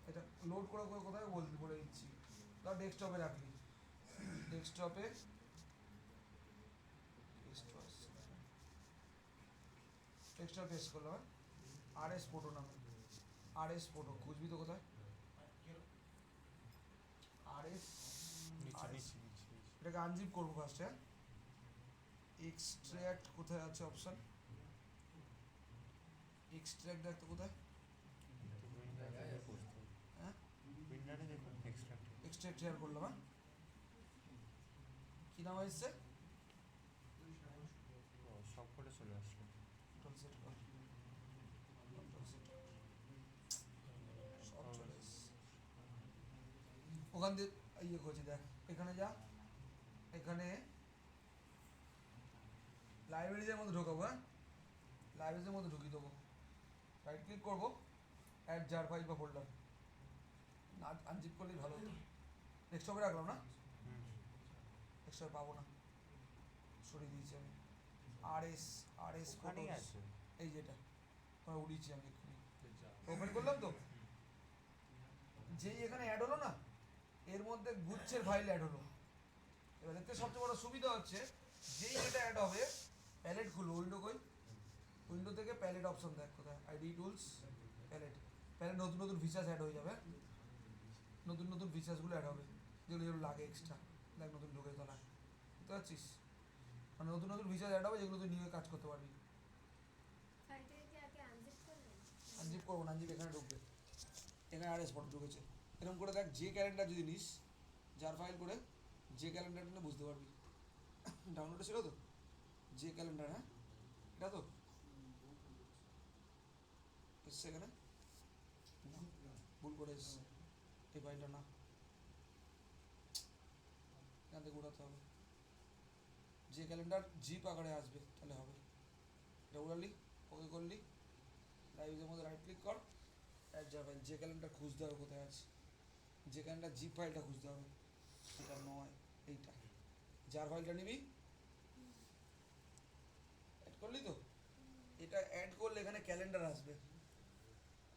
এটা লোড করে করে কোথায় বলে দিচ্ছি। ধর ডেস্কটপে রাখলি, ডেস্কটপে ডেস্কটপ পেস্ট করলাম, আরএস ফটো নামে, আরএস ফটো খুঁজবি তো কোথায়, আরএস নিচে নিচে নিচে এটাকে আনজিপ করবো ফার্স্টে। হ্যাঁ এক্সট্র্যাক্ট কোথায় আছে অপশন, এক্সট্র্যাক্ট দেখ তো কোথায়, উইন্ডারে করতে হবে। হ্যাঁ উইন্ডারে দেখুন এক্সট্রাক্ট এক্সট্র্যাক্ট শেয়ার করলাম। হ্যাঁ কী নাম এসছে, সব করে চলে আসলো। কন্ট্রোল সেট কর, কন্ট্রোল সেট সব চলে এসছে। ওখান দিয়ে ইয়ে করছি দেখ, এখানে যা, এখানে লাইব্রেরিজের মধ্যে ঢোকাবো। হ্যাঁ লাইব্রেরিজের মধ্যে ঢুকিয়ে দেবো, রাইট ক্লিক করবো, অ্যাড জার ফাইল বা ফোল্ডার, না আনজিপ করলেই ভালো হতো। ডেস্কটপে রাখলাম না, ডেস্কটপে পাবো না, সরিয়ে দিয়েছি আমি। আরএস আরএস ওখানেই আছে। এই যেটা ওরা উড়িয়েছি আমি এক্ষুনি, যা ওপেন করলাম তো, যেই এখানে অ্যাড হলো না, এর মধ্যে গুচ্ছের ফাইল অ্যাড হলো। এবার দেখতে সবচেয়ে বড় সুবিধা হচ্ছে, যেই এটা অ্যাড হবে প্যালেট খুলবো, উইন্ডো কই, উইন্ডো থেকে প্যালেট অপশন দেখ কোথায়, আইডি টুলস প্যালেট, প্যালেট নতুন নতুন ফিচার্স অ্যাড হয়ে যাবে, নতুন নতুন ফিচার্সগুলো অ্যাড হবে, যেগুলো যেগুলো লাগে এক্সট্রা, দেখ নতুন ঢুকে তোলা, বুঝতে পারছিস, মানে নতুন নতুন ফিচার্স অ্যাড হবে যেগুলো তুই নিয়ে কাজ করতে পারবি। ফাইলটাকে কি আগে আনজিপ করবেন? আনজিপ করবো না, আনজিপ এখানে ঢুকবে, এখানে আরএস ফটো ঢুকেছে। এরকম করে দেখ, যে ক্যালেন্ডার যদি নিস, যার ফাইল করে যে ক্যালেন্ডারটা নিয়ে বুঝতে পারবি। ডাউনলোডে ছিল তো যে ক্যালেন্ডার, হ্যাঁ এটা তো এসছে এখানে, না, ভুল করে এসছে, এই ফাইলটা না, এখান থেকে উড়াতে হবে। যে ক্যালেন্ডার জিপ আকারে আসবে তাহলে হবে, এটা উড়ালি, ওকে করলি, লাইভের মধ্যে রাইট ক্লিক কর, অ্যাড জার ফাইল, যে ক্যালেন্ডার খুঁজতে হবে কোথায় আছে, যে ক্যালেন্ডার জিপ ফাইলটা খুঁজতে হবে, এটা নয় এইটা, যার ফাইলটা নিবি, অ্যাড করলি তো, এটা অ্যাড করলে এখানে ক্যালেন্ডার আসবে,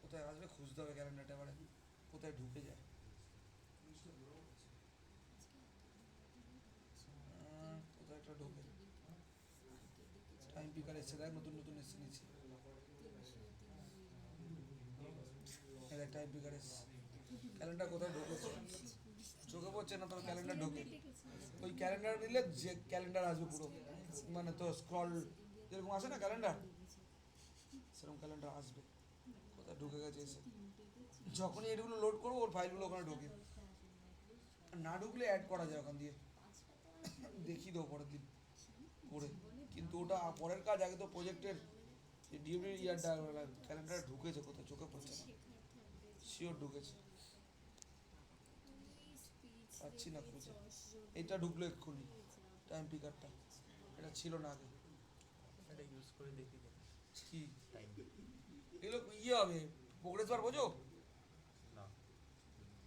কোথায় আসবে খুঁজতে হবে ক্যালেন্ডারটা, এবারে কোথায় ঢুকে যায়, কোথায় একটা ঢোকে, টাইম পিকার এসছে দেখ, নতুন নতুন এসছে নিচে, এটা টাইম পিকার এসছে, ক্যালেন্ডার কোথায় ঢুকেছে চোখে পড়ছে না তোর, ক্যালেন্ডার ঢোকে, ওই ক্যালেন্ডার নিলে যে ক্যালেন্ডার আসবে পুরো, মানে তো স্ক্রল যেরকম আসে না ক্যালেন্ডার, এরকম ক্যালেন্ডার আসবে, কোথায় ঢুকে গেছে এসে। যখনই এগুলো লোড করবো ওর ফাইলগুলো ওখানে ঢোকে, না ঢুকলে অ্যাড করা যায় ওখান দিয়ে, দেখিয়ে দেবো পরের দিন করে। কিন্তু ওটা পরের কাজ, আগে তো প্রজেক্টের যে ডিএমডি ইয়ারটা ক্যালেন্ডার ঢুকেছে কোথায় চোখে পড়ছে না, শিওর ঢুকেছে, পাচ্ছি না খুঁজে। এটা ঢুকলো এক্ষুনি টাইম পিকারটা, এটা ছিল না আগে। এটা ইউজ করে দেখি কি টাইম এগুলো ইয়ে হবে, প্রোগ্রেস বার বোঝো, না।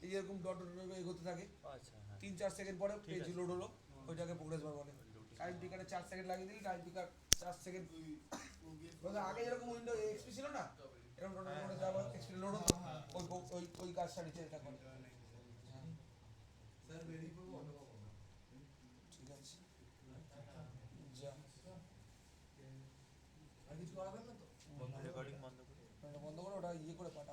এই যেরকম ডট ডট ডট এগোতে থাকে, আচ্ছা হ্যাঁ 3-4 সেকেন্ড পরে ঠিক পেজ আছে। লোড হলো, ওইটাকে প্রোগ্রেস বার বলে। Loading। টাইম পিকারে 4 সেকেন্ড লাগিয়ে দিলি, টাইম পিকার 4 সেকেন্ড। আগে যেরকম উইন্ডো এক্সপি ছিল না, এরকম ডট ডট করে যাওয়ার এক্সপি লোড হতো, ওই কাজটা নিচে এটা করে। স্যার বেরিয়ে পড়বো ঠিক আছে, যা আর কিছু করাবেন না তো? রেকর্ডিং বন্ধ করে বন্ধ করে ওটা ইয়ে করে পাঠা।